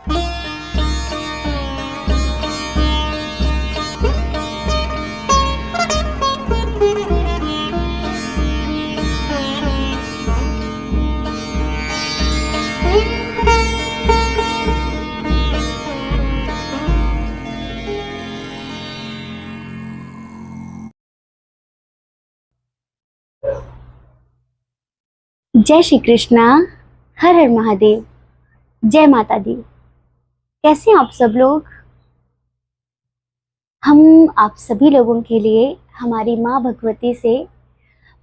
जय श्री कृष्णा। हर हर महादेव। जय माता दी। कैसे हैं आप सब लोग? हम आप सभी लोगों के लिए हमारी माँ भगवती से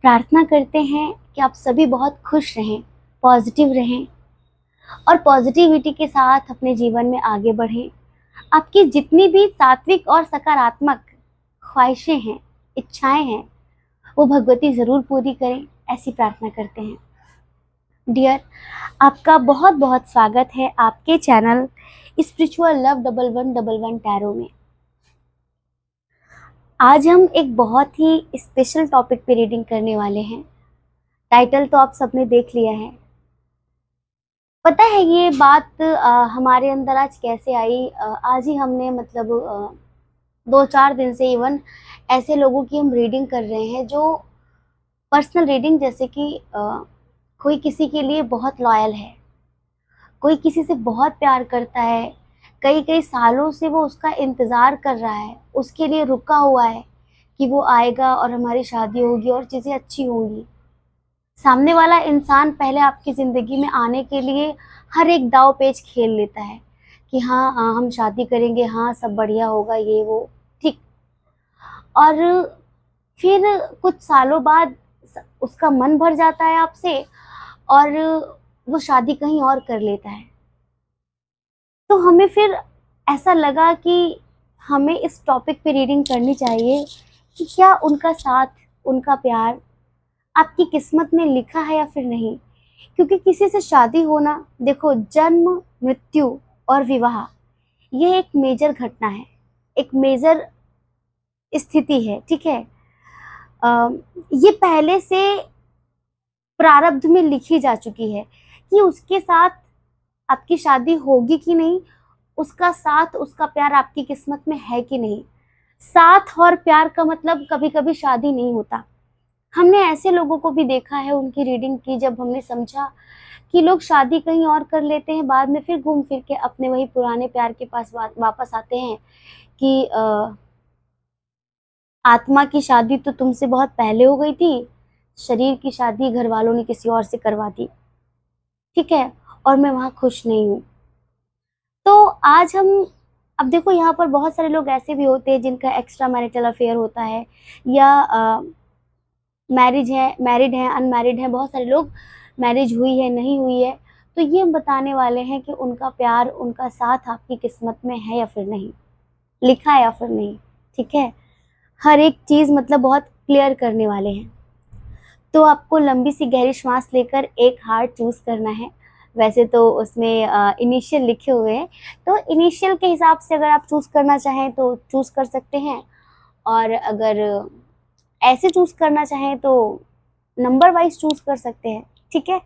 प्रार्थना करते हैं कि आप सभी बहुत खुश रहें, पॉजिटिव रहें और पॉजिटिविटी के साथ अपने जीवन में आगे बढ़ें। आपकी जितनी भी सात्विक और सकारात्मक ख्वाहिशें हैं, इच्छाएं हैं, वो भगवती ज़रूर पूरी करें, ऐसी प्रार्थना करते हैं। डियर, आपका बहुत बहुत स्वागत है आपके चैनल स्पिरिचुअल लव 1111 टैरो में। आज हम एक बहुत ही स्पेशल टॉपिक पे रीडिंग करने वाले हैं। टाइटल तो आप सबने देख लिया है। पता है ये बात हमारे अंदर आज कैसे आई? आज ही हमने मतलब 2-4 दिन से इवन ऐसे लोगों की हम रीडिंग कर रहे हैं जो पर्सनल रीडिंग, जैसे कि कोई किसी के लिए बहुत लॉयल है, कोई किसी से बहुत प्यार करता है, कई कई सालों से वो उसका इंतज़ार कर रहा है, उसके लिए रुका हुआ है कि वो आएगा और हमारी शादी होगी और चीज़ें अच्छी होंगी। सामने वाला इंसान पहले आपकी ज़िंदगी में आने के लिए हर एक दाव पेच खेल लेता है कि हाँ हम शादी करेंगे, हाँ सब बढ़िया होगा, ये वो ठीक। और फिर कुछ सालों बाद उसका मन भर जाता है आपसे और वो शादी कहीं और कर लेता है। तो हमें फिर ऐसा लगा कि हमें इस टॉपिक पे रीडिंग करनी चाहिए कि क्या उनका साथ, उनका प्यार आपकी किस्मत में लिखा है या फिर नहीं। क्योंकि किसी से शादी होना, देखो, जन्म, मृत्यु और विवाह, ये एक मेजर घटना है, एक मेजर स्थिति है, ठीक है। ये पहले से प्रारब्ध में लिखी जा चुकी है कि उसके साथ आपकी शादी होगी कि नहीं, उसका साथ, उसका प्यार आपकी किस्मत में है कि नहीं। साथ और प्यार का मतलब कभी कभी शादी नहीं होता। हमने ऐसे लोगों को भी देखा है, उनकी रीडिंग की जब हमने समझा कि लोग शादी कहीं और कर लेते हैं, बाद में फिर घूम फिर के अपने वही पुराने प्यार के पास वापस आते हैं कि आत्मा की शादी तो तुमसे बहुत पहले हो गई थी, शरीर की शादी घर वालों ने किसी और से करवा दी, ठीक है, और मैं वहाँ खुश नहीं हूँ। तो आज हम, अब देखो, यहाँ पर बहुत सारे लोग ऐसे भी होते हैं जिनका एक्स्ट्रा मैरिटल अफेयर होता है, या मैरिड है, अनमैरिड है, बहुत सारे लोग, मैरिज हुई है, नहीं हुई है। तो ये हम बताने वाले हैं कि उनका प्यार, उनका साथ आपकी किस्मत में है या फिर नहीं, लिखा है या फिर नहीं, ठीक है। हर एक चीज़ मतलब बहुत क्लियर करने वाले हैं। तो आपको लंबी सी गहरी श्वास लेकर एक हार्ट चूज़ करना है। वैसे तो उसमें इनिशियल लिखे हुए हैं, तो इनिशियल के हिसाब से अगर आप चूज़ करना चाहें तो चूज़ कर सकते हैं, और अगर ऐसे चूज़ करना चाहें तो नंबर वाइज चूज़ कर सकते हैं, ठीक है।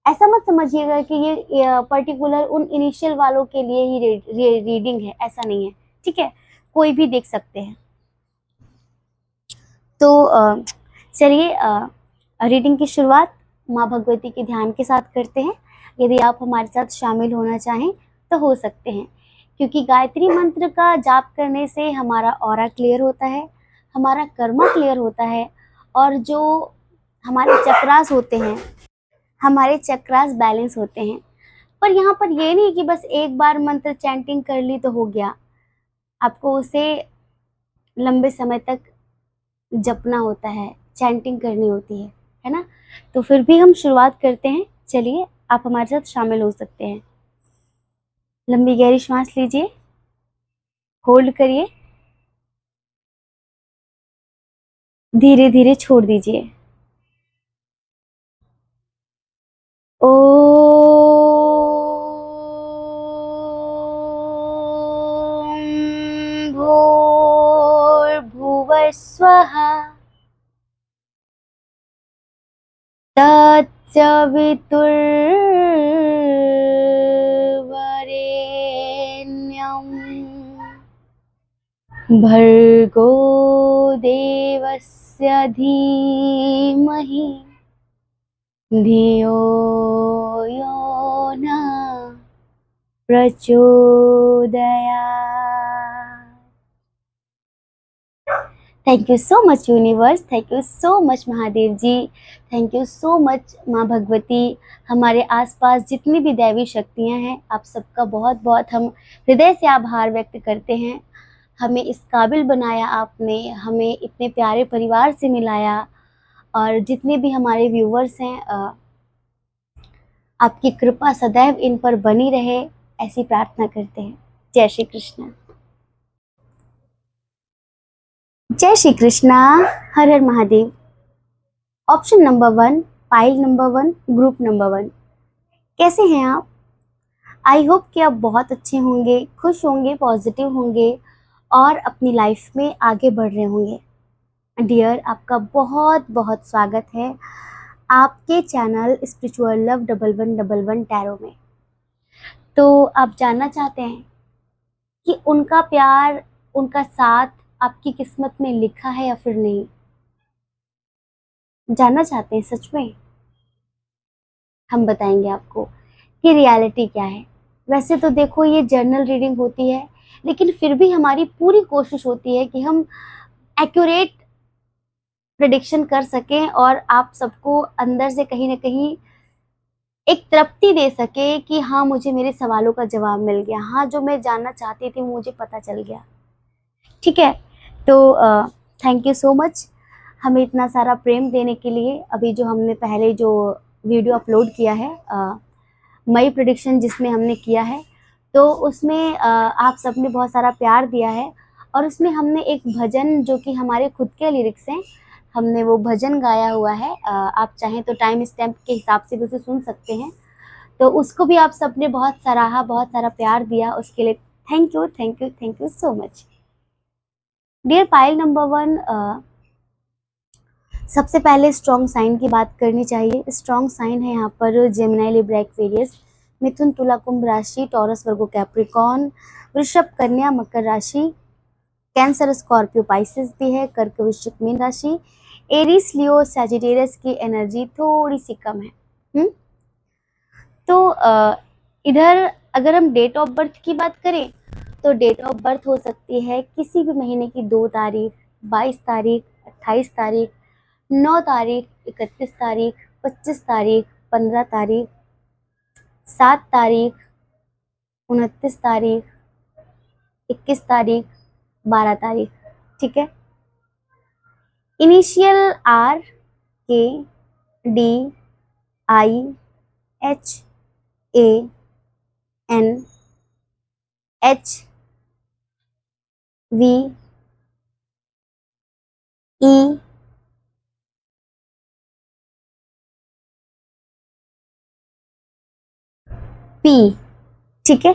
ऐसा मत समझिएगा कि ये पर्टिकुलर उन इनिशियल वालों के लिए ही रीडिंग है, ऐसा नहीं है, ठीक है। कोई भी देख सकते हैं। तो चलिए रीडिंग की शुरुआत माँ भगवती के ध्यान के साथ करते हैं। यदि आप हमारे साथ शामिल होना चाहें तो हो सकते हैं, क्योंकि गायत्री मंत्र का जाप करने से हमारा ऑरा क्लियर होता है, हमारा कर्मा क्लियर होता है, और जो हमारे चक्रास होते हैं, हमारे चक्रास बैलेंस होते हैं। पर यहाँ पर ये नहीं कि बस एक बार मंत्र चैंटिंग कर ली तो हो गया, आपको उसे लंबे समय तक जपना होता है, चैंटिंग करनी होती है ना। तो फिर भी हम शुरुआत करते हैं। चलिए, आप हमारे साथ शामिल हो सकते हैं। लंबी गहरी श्वास लीजिए, होल्ड करिए, धीरे धीरे छोड़ दीजिए। ओम भूर्भुवस्वः तत्सवितुर्वरेण्यं भर्गो देवस्य धीमहि धियो यो न प्रचोदयात्। Thank you so much universe, thank you so much Mahadev ji, thank you so much माँ भगवती। हमारे आसपास जितनी भी दैवी शक्तियाँ हैं, आप सबका बहुत बहुत हम हृदय से आभार व्यक्त करते हैं। हमें इस काबिल बनाया आपने, हमें इतने प्यारे परिवार से मिलाया, और जितने भी हमारे व्यूवर्स हैं, आपकी कृपा सदैव इन पर बनी रहे, ऐसी प्रार्थना करते हैं। जय श्री कृष्ण। जय श्री कृष्णा। हर हर Mahadev. Option number 1, pile number 1, group number 1, कैसे हैं आप? आई होप कि आप बहुत अच्छे होंगे, खुश होंगे, पॉजिटिव होंगे और अपनी लाइफ में आगे बढ़ रहे होंगे। डियर, आपका बहुत बहुत स्वागत है आपके चैनल स्पिरिचुअल लव 1111 टैरो में। तो आप जानना चाहते हैं कि उनका प्यार, उनका साथ आपकी किस्मत में लिखा है या फिर नहीं? जानना चाहते हैं सच में? हम बताएंगे आपको कि रियलिटी क्या है। वैसे तो देखो, ये जर्नल रीडिंग होती है, लेकिन फिर भी हमारी पूरी कोशिश होती है कि हम एक्यूरेट प्रेडिक्शन कर सकें और आप सबको अंदर से कहीं ना कहीं एक तृप्ति दे सके कि हाँ, मुझे मेरे सवालों का जवाब मिल गया, हाँ जो मैं जानना चाहती थी मुझे पता चल गया। ठीक है, तो थैंक यू सो मच हमें इतना सारा प्रेम देने के लिए। अभी जो हमने पहले जो वीडियो अपलोड किया है, मई प्रेडिक्शन जिसमें हमने किया है, तो उसमें आप सबने बहुत सारा प्यार दिया है, और उसमें हमने एक भजन जो कि हमारे खुद के लिरिक्स हैं, हमने वो भजन गाया हुआ है। आप चाहें तो टाइम स्टैम्प के हिसाब से भी उसे सुन सकते हैं। तो उसको भी आप सबने बहुत सराहा, बहुत सारा प्यार दिया, उसके लिए thank you, thank you, thank you so much. Dear pile number 1, सबसे पहले स्ट्रॉन्ग साइन की बात करनी चाहिए। स्ट्रॉन्ग साइन है यहाँ पर जेमिनी, लिब्रा, एक्वेरियस, मिथुन, तुला, कुंभ राशि, टॉरस, वर्गो, कैप्रिकॉर्न, वृषभ, कन्या, मकर राशि, कैंसर, स्कॉर्पियो, पाइसेस भी है, कर्क, वृश्चिक, मीन राशि, एरीज, लियो, सैजिटेरियस की एनर्जी थोड़ी सी कम है। तो इधर अगर हम डेट ऑफ बर्थ की बात करें, तो डेट ऑफ बर्थ हो सकती है किसी भी महीने की 2 तारीख, 22 तारीख, 28 तारीख, 9 तारीख, 31 तारीख, 25 तारीख, 15 तारीख, 7 तारीख, 29 तारीख, 21 तारीख, 12 तारीख। ठीक है, initial R, K, D, I, H, A, N, H, V, E, P। ठीक है,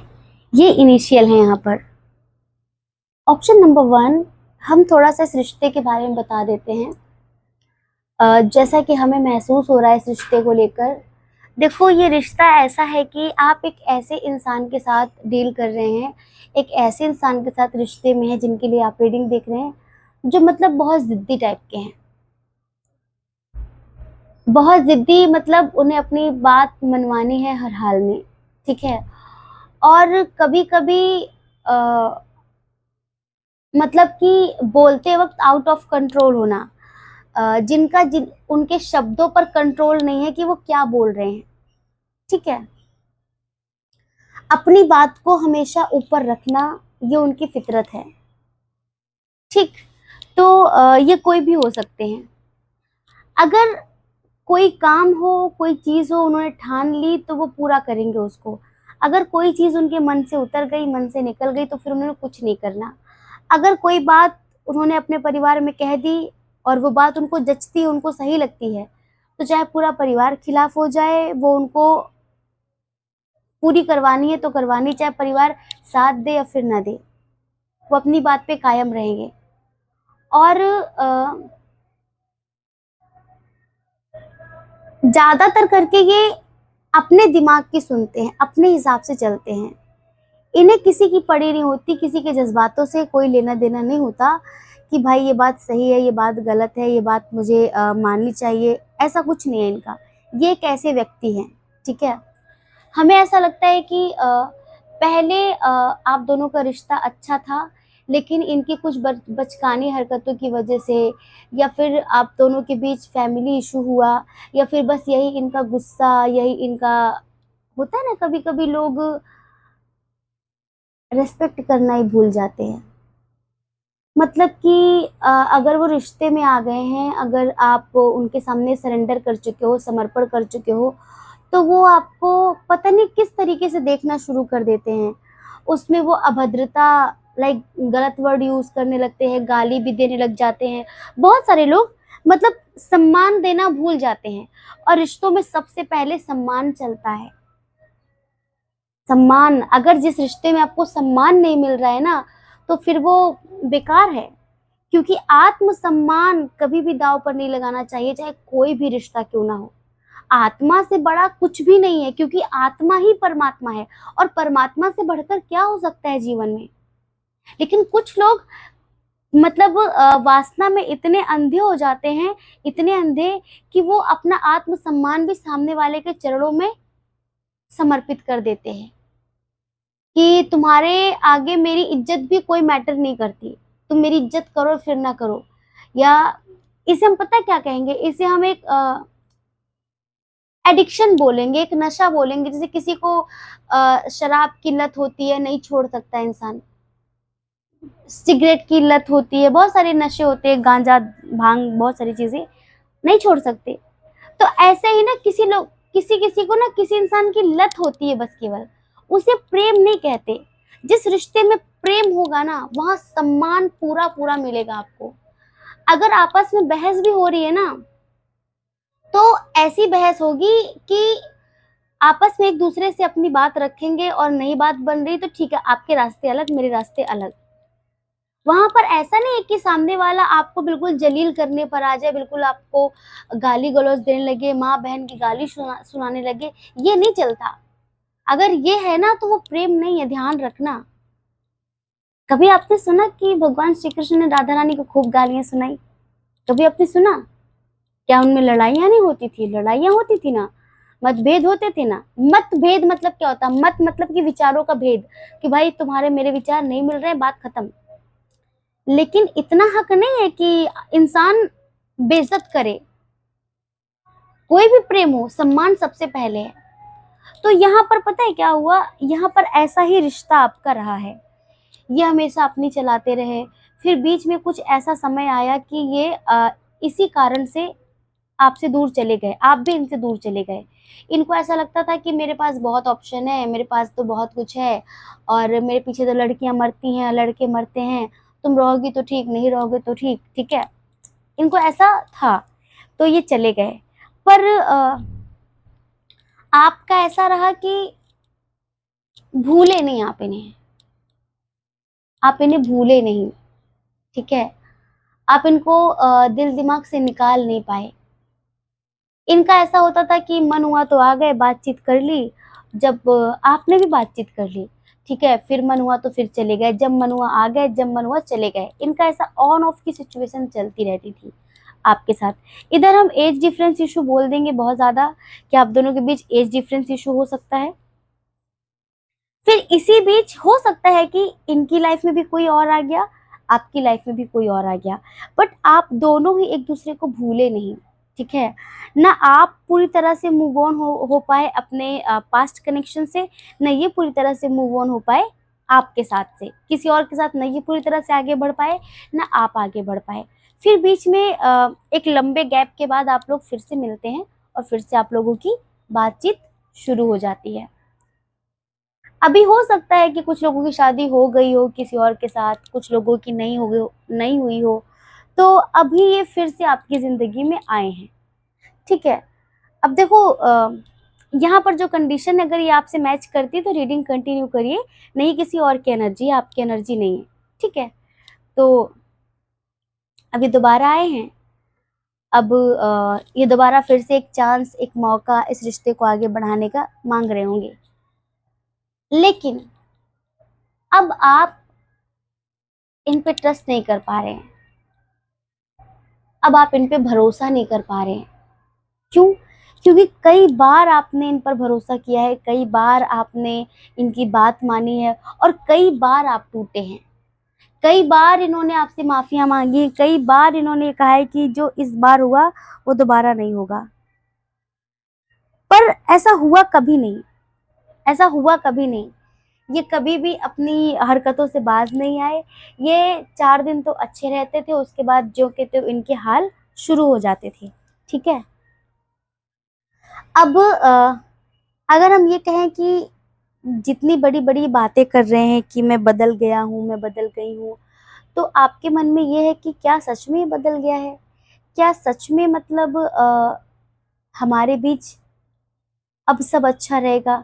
ये इनिशियल है यहाँ पर। ऑप्शन नंबर 1, हम थोड़ा सा इस रिश्ते के बारे में बता देते हैं। जैसा कि हमें महसूस हो रहा है इस रिश्ते को लेकर, देखो ये रिश्ता ऐसा है कि आप एक ऐसे इंसान के साथ डील कर रहे हैं, एक ऐसे इंसान के साथ रिश्ते में है जिनके लिए आप रीडिंग देख रहे हैं, जो मतलब बहुत जिद्दी टाइप के हैं, बहुत जिद्दी, मतलब उन्हें अपनी बात मनवानी है हर हाल में। ठीक है, और कभी कभी मतलब कि बोलते वक्त आउट ऑफ कंट्रोल होना, उनके शब्दों पर कंट्रोल नहीं है कि वो क्या बोल रहे हैं। ठीक है, अपनी बात को हमेशा ऊपर रखना, ये उनकी फितरत है। ठीक, तो ये कोई भी हो सकते हैं। अगर कोई काम हो, कोई चीज हो, उन्होंने ठान ली तो वो पूरा करेंगे उसको। अगर कोई चीज उनके मन से उतर गई, मन से निकल गई, तो फिर उन्होंने कुछ नहीं करना। अगर कोई बात उन्होंने अपने परिवार में कह दी और वो बात उनको जचती है, उनको सही लगती है, तो चाहे पूरा परिवार खिलाफ हो जाए, वो उनको पूरी करवानी है तो करवानी, चाहे परिवार साथ दे या फिर ना दे, वो अपनी बात पे कायम रहेंगे। और ज्यादातर करके ये अपने दिमाग की सुनते हैं, अपने हिसाब से चलते हैं। इन्हें किसी की पड़ी नहीं होती, किसी के जज्बातों से कोई लेना देना नहीं होता कि भाई ये बात सही है, ये बात गलत है, ये बात मुझे माननी चाहिए, ऐसा कुछ नहीं है इनका। ये एक ऐसे व्यक्ति हैं, ठीक है। हमें ऐसा लगता है कि पहले आप दोनों का रिश्ता अच्छा था, लेकिन इनकी कुछ बचकानी हरकतों की वजह से, या फिर आप दोनों के बीच फैमिली इशू हुआ, या फिर बस यही इनका गुस्सा, यही इनका होता है ना, कभी कभी लोग रेस्पेक्ट करना ही भूल जाते हैं। मतलब कि अगर वो रिश्ते में आ गए हैं, अगर आप उनके सामने सरेंडर कर चुके हो, समर्पण कर चुके हो, तो वो आपको पता नहीं किस तरीके से देखना शुरू कर देते हैं। उसमें वो अभद्रता, लाइक गलत वर्ड यूज करने लगते हैं, गाली भी देने लग जाते हैं। बहुत सारे लोग मतलब सम्मान देना भूल जाते हैं, और रिश्तों में सबसे पहले सम्मान चलता है। सम्मान, अगर जिस रिश्ते में आपको सम्मान नहीं मिल रहा है ना, तो फिर वो बेकार है। क्योंकि आत्मसम्मान कभी भी दांव पर नहीं लगाना चाहिए, चाहे कोई भी रिश्ता क्यों ना हो। आत्मा से बड़ा कुछ भी नहीं है, क्योंकि आत्मा ही परमात्मा है, और परमात्मा से बढ़कर क्या हो सकता है जीवन में। लेकिन कुछ लोग मतलब वासना में इतने अंधे हो जाते हैं, इतने अंधे, कि वो अपना आत्मसम्मान भी सामने वाले के चरणों में समर्पित कर देते हैं कि तुम्हारे आगे मेरी इज्जत भी कोई मैटर नहीं करती, तुम मेरी इज्जत करो फिर ना करो। या इसे हम पता है क्या कहेंगे, इसे हम एक एडिक्शन बोलेंगे, एक नशा बोलेंगे। जैसे किसी को शराब की लत होती है, नहीं छोड़ सकता इंसान, सिगरेट की लत होती है, बहुत सारे नशे होते हैं, गांजा, भांग, बहुत सारी चीजें नहीं छोड़ सकते। तो ऐसे ही ना किसी लोग, किसी किसी को ना किसी इंसान की लत होती है बस केवल, उसे प्रेम नहीं कहते। जिस रिश्ते में प्रेम होगा ना, वहां सम्मान पूरा पूरा मिलेगा आपको। अगर आपस में बहस भी हो रही है ना, तो ऐसी बहस होगी कि आपस में एक दूसरे से अपनी बात रखेंगे, और नई बात बन रही तो ठीक है, आपके रास्ते अलग, मेरे रास्ते अलग। वहां पर ऐसा नहीं है कि सामने वाला आपको बिल्कुल जलील करने पर आ जाए, बिल्कुल आपको गाली गलौज देने लगे, माँ बहन की गाली सुनाने लगे। ये नहीं चलता। अगर ये है ना, तो वो प्रेम नहीं है, ध्यान रखना। कभी आपने सुना कि भगवान श्री कृष्ण ने राधा रानी को खूब गालियां सुनाई? कभी आपने सुना? क्या उनमें लड़ाइयां नहीं होती थी? लड़ाइयां होती थी ना, मतभेद होते थे ना। मतभेद मतलब क्या होता? मत मतलब कि विचारों का भेद, कि भाई तुम्हारे मेरे विचार नहीं मिल रहे, बात खत्म। लेकिन इतना हक नहीं है कि इंसान बेइज्जत करे। कोई भी प्रेम हो, सम्मान सबसे पहले है। तो यहाँ पर पता है क्या हुआ, यहाँ पर ऐसा ही रिश्ता आपका रहा है। ये हमेशा अपनी चलाते रहे, फिर बीच में कुछ ऐसा समय आया कि ये इसी कारण से आपसे दूर चले गए, आप भी इनसे दूर चले गए। इनको ऐसा लगता था कि मेरे पास बहुत ऑप्शन है, मेरे पास तो बहुत कुछ है, और मेरे पीछे तो लड़कियां मरती हैं, लड़के मरते हैं, तुम रहोगी तो ठीक, नहीं रहोगे तो ठीक, ठीक है। इनको ऐसा था, तो ये चले गए। पर आपका ऐसा रहा कि भूले नहीं आप इन्हें, आप इन्हें भूले नहीं, ठीक है। आप इनको दिल दिमाग से निकाल नहीं पाए। इनका ऐसा होता था कि मन हुआ तो आ गए, बातचीत कर ली, जब आपने भी बातचीत कर ली, ठीक है, फिर मन हुआ तो फिर चले गए, जब मन हुआ आ गए, जब मन हुआ चले गए। इनका ऐसा ऑन ऑफ की सिचुएशन चलती रहती थी आपके साथ। इधर हम एज डिफरेंस इशू बोल देंगे बहुत ज्यादा, कि आप दोनों के बीच एज डिफरेंस इशू हो सकता है। फिर इसी बीच हो सकता है कि इनकी लाइफ में भी कोई और आ गया, आपकी लाइफ में भी कोई और आ गया, बट आप दोनों ही एक दूसरे को भूले नहीं, ठीक है ना। आप पूरी तरह से मूव ऑन हो पाए अपने पास्ट कनेक्शन से, न ये पूरी तरह से मूव ऑन हो पाए आपके साथ से, किसी और के साथ न ये पूरी तरह से आगे बढ़ पाए, ना आप आगे बढ़ पाए। फिर बीच में एक लंबे गैप के बाद आप लोग फिर से मिलते हैं, और फिर से आप लोगों की बातचीत शुरू हो जाती है। अभी हो सकता है कि कुछ लोगों की शादी हो गई हो किसी और के साथ, कुछ लोगों की नहीं हुई हो, तो अभी ये फिर से आपकी जिंदगी में आए हैं, ठीक है। अब देखो यहाँ पर जो कंडीशन है, अगर ये आपसे मैच करती है तो रीडिंग कंटिन्यू करिए, नहीं किसी और की एनर्जी है, आपकी एनर्जी नहीं है, ठीक है। तो अभी दोबारा आए हैं। अब ये दोबारा फिर से एक चांस, एक मौका इस रिश्ते को आगे बढ़ाने का मांग रहे होंगे। लेकिन अब आप इन पे ट्रस्ट नहीं कर पा रहे हैं, अब आप इन पे भरोसा नहीं कर पा रहे हैं। क्यों? क्योंकि कई बार आपने इन पर भरोसा किया है, कई बार आपने इनकी बात मानी है और कई बार आप टूटे हैं। कई बार इन्होंने आपसे माफिया मांगी, कई बार इन्होंने कहा है कि जो इस बार हुआ वो दोबारा नहीं होगा, पर ऐसा हुआ कभी नहीं, ऐसा हुआ कभी नहीं। ये कभी भी अपनी हरकतों से बाज नहीं आए। ये 4 दिन तो अच्छे रहते थे, उसके बाद जो के तो इनके हाल शुरू हो जाते थे। ठीक है। अब अगर हम ये कहें कि जितनी बड़ी बड़ी बातें कर रहे हैं कि मैं बदल गया हूँ, मैं बदल गई हूँ, तो आपके मन में ये है कि क्या सच में ये बदल गया है? क्या सच में मतलब हमारे बीच अब सब अच्छा रहेगा?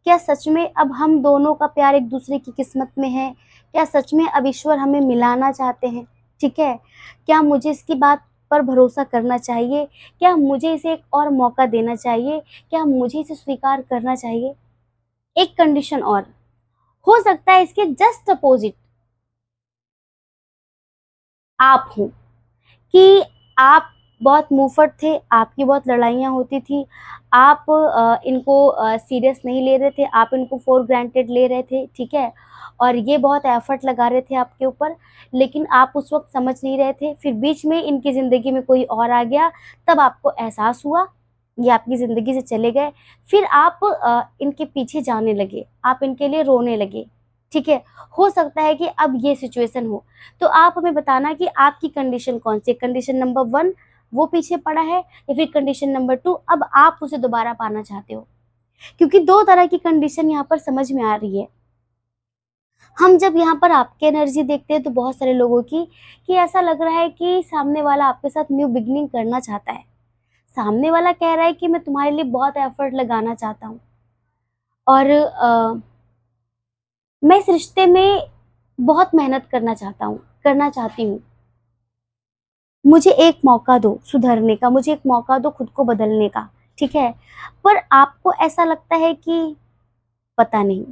क्या सच में अब हम दोनों का प्यार एक दूसरे की किस्मत में है? क्या सच में अब ईश्वर हमें मिलाना चाहते हैं? ठीक है। क्या मुझे इसकी बात पर भरोसा करना चाहिए? क्या मुझे इसे एक और मौका देना चाहिए? क्या मुझे इसे स्वीकार करना चाहिए? एक कंडीशन और हो सकता है, इसके जस्ट अपोजिट आप हो, कि आप बहुत मुंहफट थे, आपकी बहुत लड़ाइयाँ होती थी, आप इनको सीरियस नहीं ले रहे थे, आप इनको फॉर ग्रांटेड ले रहे थे, ठीक है? और ये बहुत एफर्ट लगा रहे थे आपके ऊपर, लेकिन आप उस वक़्त समझ नहीं रहे थे। फिर बीच में इनकी ज़िंदगी में कोई और आ गया, तब आपको एहसास हुआ, ये आपकी ज़िंदगी से चले गए। फिर आप इनके पीछे जाने लगे, आप इनके लिए रोने लगे, ठीक है? हो सकता है कि अब ये सिचुएशन हो। तो आप हमें बताना कि आपकी कंडीशन कौन-सी है? कंडीशन नंबर 1 वो पीछे पड़ा है या फिर कंडीशन नंबर 2 अब आप उसे दोबारा पाना चाहते हो? क्योंकि 2 तरह की कंडीशन यहाँ पर समझ में आ रही है। हम जब यहाँ पर आपकी एनर्जी देखते हैं तो बहुत सारे लोगों की, कि ऐसा लग रहा है कि सामने वाला आपके साथ न्यू बिगिनिंग करना चाहता है। सामने वाला कह रहा है कि मैं तुम्हारे लिए बहुत एफर्ट लगाना चाहता हूँ और मैं इस रिश्ते में बहुत मेहनत करना चाहती हूँ। मुझे एक मौका दो सुधरने का, मुझे एक मौका दो खुद को बदलने का, ठीक है? पर आपको ऐसा लगता है कि पता नहीं,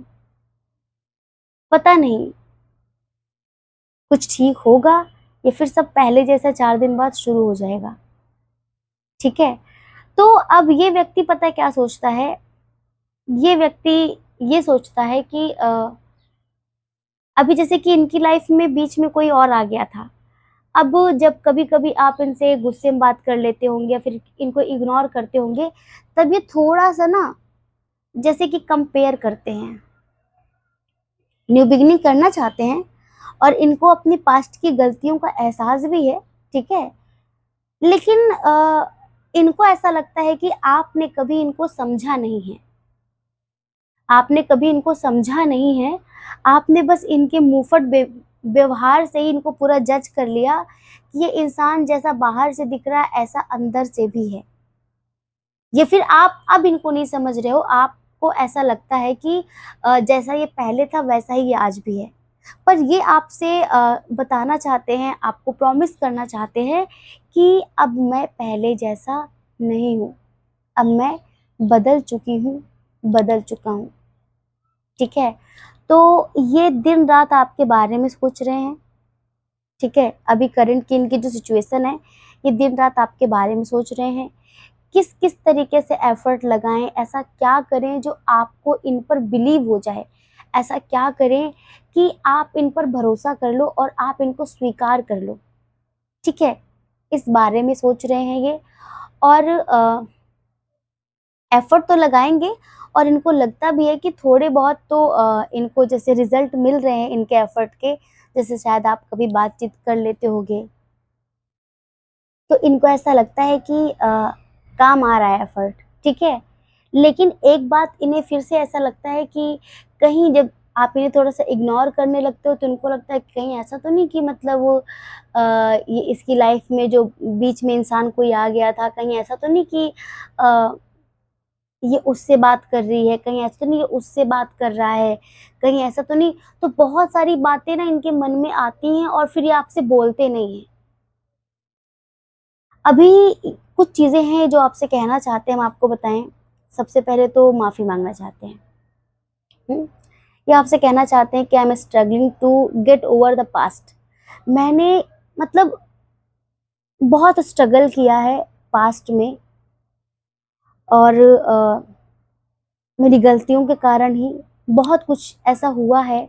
पता नहीं कुछ ठीक होगा या फिर सब पहले जैसा 4 दिन बाद शुरू हो जाएगा, ठीक है? तो अब ये व्यक्ति पता है क्या सोचता है? ये व्यक्ति ये सोचता है कि अभी जैसे कि इनकी लाइफ में बीच में कोई और आ गया था। अब जब कभी-कभी आप इनसे गुस्से में बात कर लेते होंगे या फिर इनको इग्नोर करते होंगे, तब ये थोड़ा-सा ना जैसे कि कंपेयर करते हैं, न्यू बिगिनिंग करना चाहते हैं और इनको अपनी पास्ट की गलतियों का एहसास भी है, ठीक है? लेकिन इनको ऐसा लगता है कि आपने कभी इनको समझा नहीं है, आपने कभी इनको समझा नहीं है, आपने बस इनके मुँहफट व्यवहार से ही इनको पूरा जज कर लिया कि ये इंसान जैसा बाहर से दिख रहा है, ऐसा अंदर से भी है। या फिर आप अब इनको नहीं समझ रहे हो, आपको ऐसा लगता है कि जैसा ये पहले था वैसा ही ये आज भी है। पर ये आपसे बताना चाहते हैं, आपको प्रॉमिस करना चाहते हैं कि अब मैं पहले जैसा नहीं हूँ, अब मैं बदल चुकी हूँ, बदल चुका हूँ, ठीक है? तो ये दिन-रात आपके बारे में सोच रहे हैं, ठीक है? अभी करंट की इनकी जो सिचुएशन है, ये दिन-रात आपके बारे में सोच रहे हैं। किस-किस तरीके से एफर्ट लगाएँ, ऐसा क्या करें जो आपको इन पर बिलीव हो जाए? ऐसा क्या करें कि आप इन पर भरोसा कर लो और आप इनको स्वीकार कर लो, ठीक है? इस बारे में सोच रहे हैं ये और एफर्ट तो लगाएँगे और इनको लगता भी है कि थोड़े बहुत तो इनको जैसे रिज़ल्ट मिल रहे हैं इनके एफर्ट के, जैसे शायद आप कभी बातचीत कर लेते होंगे, तो इनको ऐसा लगता है कि काम आ रहा है एफर्ट, ठीक है? लेकिन एक बात इन्हें फिर से ऐसा लगता है कि कहीं जब आप इन्हें थोड़ा-सा इग्नोर करने लगते हो तो इनको लगता है कि कहीं ऐसा तो नहीं कि मतलब वो ये इसकी लाइफ़ में जो बीच में इंसान कोई आ गया था, कहीं ऐसा तो नहीं कि अ, ये उससे बात कर रही है, कहीं ऐसा तो नहीं ये उससे बात कर रहा है, कहीं ऐसा तो नहीं। तो बहुत सारी बातें ना इनके मन में आती हैं और फिर ये आपसे बोलते नहीं हैं। अभी कुछ चीज़ें हैं जो आपसे कहना चाहते हैं, हम आपको बताएँ। सबसे पहले तो माफ़ी माँगना चाहते हैं। हुँ? ये आपसे कहना चाहते हैं कि I am struggling to get over the past. मैंने मतलब बहुत स्ट्रगल किया है पास्ट में, और मेरी गलतियों के कारण ही बहुत कुछ ऐसा हुआ है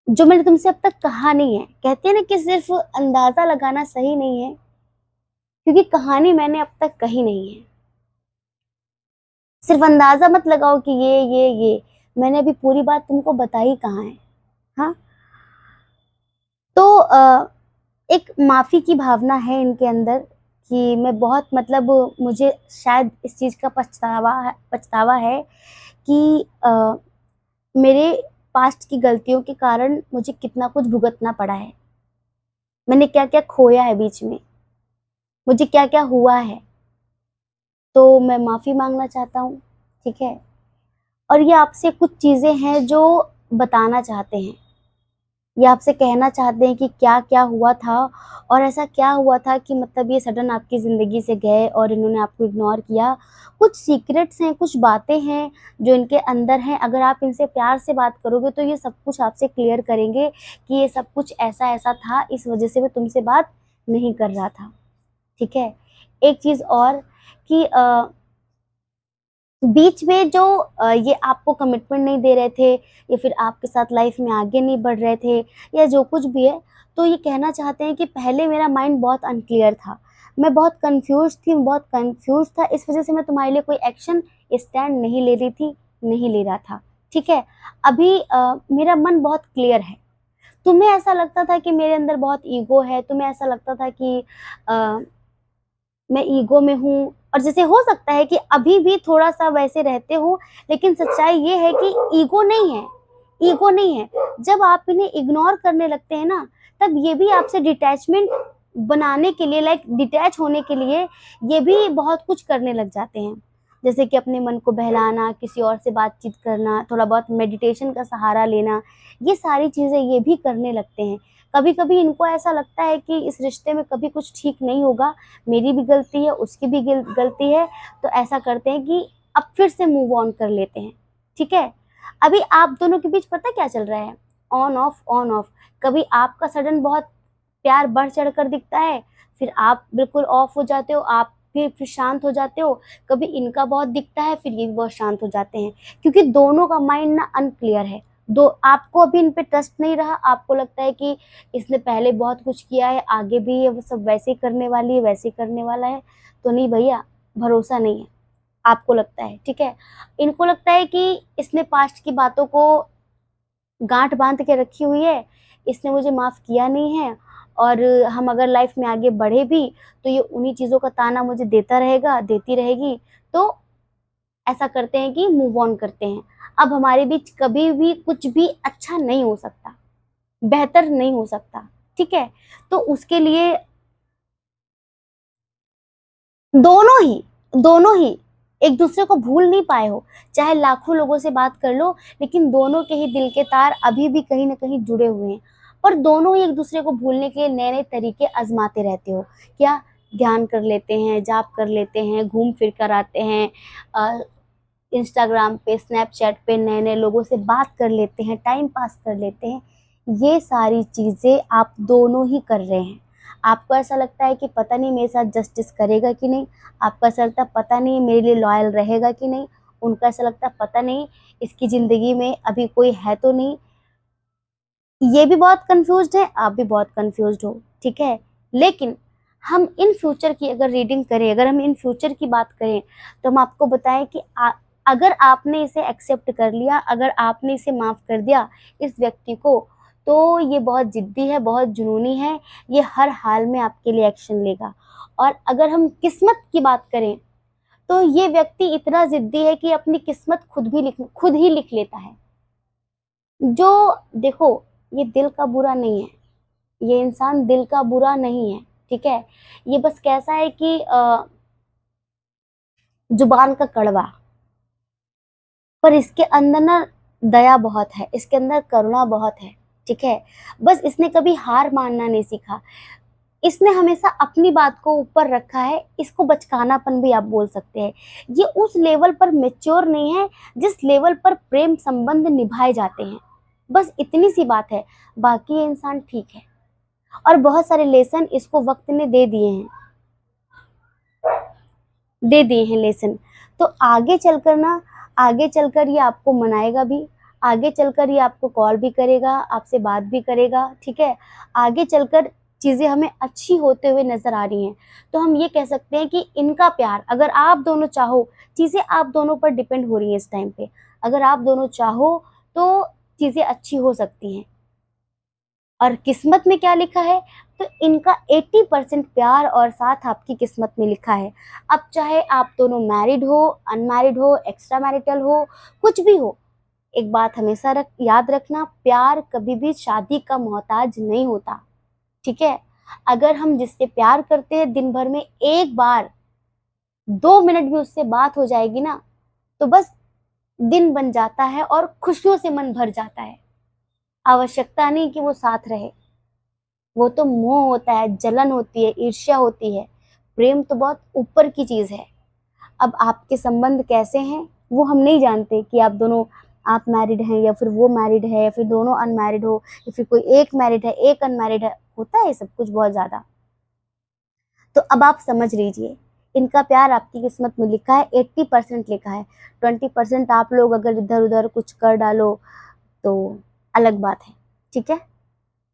जो मैंने तुमसे अब तक कहा नहीं है। कहते हैं ना कि सिर्फ अंदाजा लगाना सही नहीं है, क्योंकि कहानी मैंने अब तक कही नहीं है। सिर्फ अंदाजा मत लगाओ कि ये मैंने अभी पूरी बात तुमको बताई कहाँ है। हाँ, तो एक माफी की भावना है इनके अंदर कि मैं बहुत मतलब मुझे शायद इस चीज का पछतावा है कि मेरे पास्ट की गलतियों के कारण मुझे कितना कुछ भुगतना पड़ा है। मैंने क्या क्या खोया है बीच में, मुझे क्या क्या हुआ है। तो मैं माफी मांगना चाहता हूँ, ठीक है। और ये आपसे कुछ चीजें हैं जो बताना चाहते हैं, ये आपसे कहना चाहते हैं कि क्या क्या हुआ था, और ऐसा क्या हुआ था कि मतलब ये सडन आपकी ज़िंदगी से गए और इन्होंने आपको इग्नोर किया। कुछ सीक्रेट्स हैं, कुछ बातें हैं जो इनके अंदर हैं। अगर आप इनसे प्यार से बात करोगे तो ये सब कुछ आपसे क्लियर करेंगे कि ये सब कुछ ऐसा ऐसा था, इस वजह से मैं तुमसे बात नहीं कर रहा था, ठीक है। एक चीज़ और कि बीच में जो ये आपको कमिटमेंट नहीं दे रहे थे, या फिर आपके साथ लाइफ में आगे नहीं बढ़ रहे थे, या जो कुछ भी है, तो ये कहना चाहते हैं कि पहले मेरा माइंड बहुत अनक्लियर था, मैं बहुत बहुत कंफ्यूज था, इस वजह से मैं तुम्हारे लिए कोई एक्शन स्टैंड नहीं ले रही थी, नहीं ले रहा था, ठीक है। अभी मेरा मन बहुत क्लियर है। तुम्हें ऐसा लगता था कि मेरे अंदर बहुत ईगो है, तुम्हें ऐसा लगता था कि मैं ईगो में हूँ, और जैसे हो सकता है कि अभी भी थोड़ा सा वैसे रहते हो, लेकिन सच्चाई ये है कि ईगो नहीं है, ईगो नहीं है। जब आप इन्हें इग्नोर करने लगते हैं ना, तब ये भी आपसे डिटैचमेंट बनाने के लिए, लाइक डिटैच होने के लिए ये भी बहुत कुछ करने लग जाते हैं। जैसे कि अपने मन को बहलाना, किसी और से बातचीत करना, थोड़ा बहुत मेडिटेशन का सहारा लेना, ये सारी चीज़ें ये भी करने लगते हैं। कभी कभी इनको ऐसा लगता है कि इस रिश्ते में कभी कुछ ठीक नहीं होगा, मेरी भी गलती है, उसकी भी गलती है, तो ऐसा करते हैं कि अब फिर से मूव ऑन कर लेते हैं, ठीक है। अभी आप दोनों के बीच पता क्या चल रहा है, ऑन ऑफ ऑन ऑफ। कभी आपका सडन बहुत प्यार बढ़ चढ़ कर दिखता है, फिर आप बिल्कुल ऑफ हो जाते हो, आप फिर शांत हो जाते हो। कभी इनका बहुत दिखता है, फिर ये भी बहुत शांत हो जाते हैं, क्योंकि दोनों का माइंड ना अनक्लियर है। दो आपको अभी इन पे ट्रस्ट नहीं रहा, आपको लगता है कि इसने पहले बहुत कुछ किया है, आगे भी ये वो सब वैसे ही करने वाली है, वैसे ही करने वाला है। तो नहीं भैया, भरोसा नहीं है, आपको लगता है, ठीक है। इनको लगता है कि इसने पास्ट की बातों को गांठ बांध के रखी हुई है, इसने मुझे माफ किया नहीं है, और हम अगर लाइफ में आगे बढ़े भी तो ये उन्हीं चीजों का ताना मुझे देता रहेगा, देती रहेगी। तो ऐसा करते हैं कि मूव ऑन करते हैं। अब हमारे बीच कभी भी कुछ भी अच्छा नहीं हो सकता, बेहतर नहीं हो सकता, ठीक है। तो उसके लिए दोनों ही एक दूसरे को भूल नहीं पाए हो, चाहे लाखों लोगों से बात कर लो, लेकिन दोनों के ही दिल के तार अभी भी कहीं ना कहीं जुड़े हुए हैं। और दोनों ही एक दूसरे को भूलने के लिए नए नए तरीके आजमाते रहते हो। क्या, ध्यान कर लेते हैं, जाप कर लेते हैं, घूम फिर कर आते हैं, इंस्टाग्राम पे, स्नैपचैट पे नए नए लोगों से बात कर लेते हैं, टाइम पास कर लेते हैं। ये सारी चीज़ें आप दोनों ही कर रहे हैं। आपको ऐसा लगता है कि पता नहीं मेरे साथ जस्टिस करेगा कि नहीं, आपको ऐसा लगता है पता नहीं मेरे लिए लॉयल रहेगा कि नहीं, उनको ऐसा लगता है पता नहीं इसकी ज़िंदगी में अभी कोई है तो नहीं। ये भी बहुत कंफ्यूज्ड है, आप भी बहुत कंफ्यूज्ड हो, ठीक है। लेकिन हम इन फ्यूचर की अगर रीडिंग करें, अगर हम इन फ्यूचर की बात करें, तो हम आपको बताएं कि अगर आपने इसे एक्सेप्ट कर लिया, अगर आपने इसे माफ़ कर दिया इस व्यक्ति को, तो ये बहुत ज़िद्दी है, बहुत जुनूनी है, ये हर हाल में आपके लिए एक्शन लेगा। और अगर हम किस्मत की बात करें, तो ये व्यक्ति इतना ज़िद्दी है कि अपनी किस्मत खुद ही लिख लेता है। जो देखो, ये दिल का बुरा नहीं है, ये इंसान दिल का बुरा नहीं है, ठीक है। ये बस कैसा है कि जुबान का कड़वा, पर इसके अंदर ना दया बहुत है, इसके अंदर करुणा बहुत है, ठीक है। बस इसने कभी हार मानना नहीं सीखा। इसने हमेशा अपनी बात को ऊपर रखा है, इसको बचकानापन भी आप बोल सकते हैं। ये उस लेवल पर मैच्योर नहीं है जिस लेवल पर प्रेम संबंध निभाए जाते हैं। बस इतनी सी बात है, बाकी ये इंसान ठीक है। और बहुत सारे लेसन इसको वक्त ने दे दिए हैं लेसन। तो आगे चलकर ये आपको मनाएगा भी, आगे चलकर ये आपको कॉल भी करेगा, आपसे बात भी करेगा, ठीक है। आगे चलकर चीजें हमें अच्छी होते हुए नजर आ रही हैं। तो हम ये कह सकते हैं कि इनका प्यार, अगर आप दोनों चाहो, चीजें आप दोनों पर डिपेंड हो रही हैं इस टाइम पे, अगर आप दोनों चाहो तो चीजें अच्छी हो सकती हैं। और किस्मत में क्या लिखा है, तो इनका 80% प्यार और साथ आपकी किस्मत में लिखा है। अब चाहे आप दोनों मैरिड हो, अनमैरिड हो, एक्स्ट्रा मैरिटल हो, कुछ भी हो, एक बात हमेशा याद रखना, प्यार कभी भी शादी का मोहताज नहीं होता, ठीक है। अगर हम जिससे प्यार करते हैं, दिन भर में एक बार 2 मिनट भी उससे बात हो जाएगी ना, तो बस दिन बन जाता है और खुशियों से मन भर जाता है। आवश्यकता नहीं कि वो साथ रहे, वो तो मोह होता है, जलन होती है, ईर्ष्या होती है। प्रेम तो बहुत ऊपर की चीज है। अब आपके संबंध कैसे हैं वो हम नहीं जानते, कि आप मैरिड हैं या फिर वो मैरिड है या फिर दोनों अनमैरिड हो या फिर कोई एक मैरिड है एक अनमैरिड है, होता है सब कुछ बहुत ज्यादा। तो अब आप समझ लीजिए, इनका प्यार आपकी किस्मत में लिखा है, 80% लिखा है। 20% आप लोग अगर इधर उधर कुछ कर डालो तो अलग बात है, ठीक है।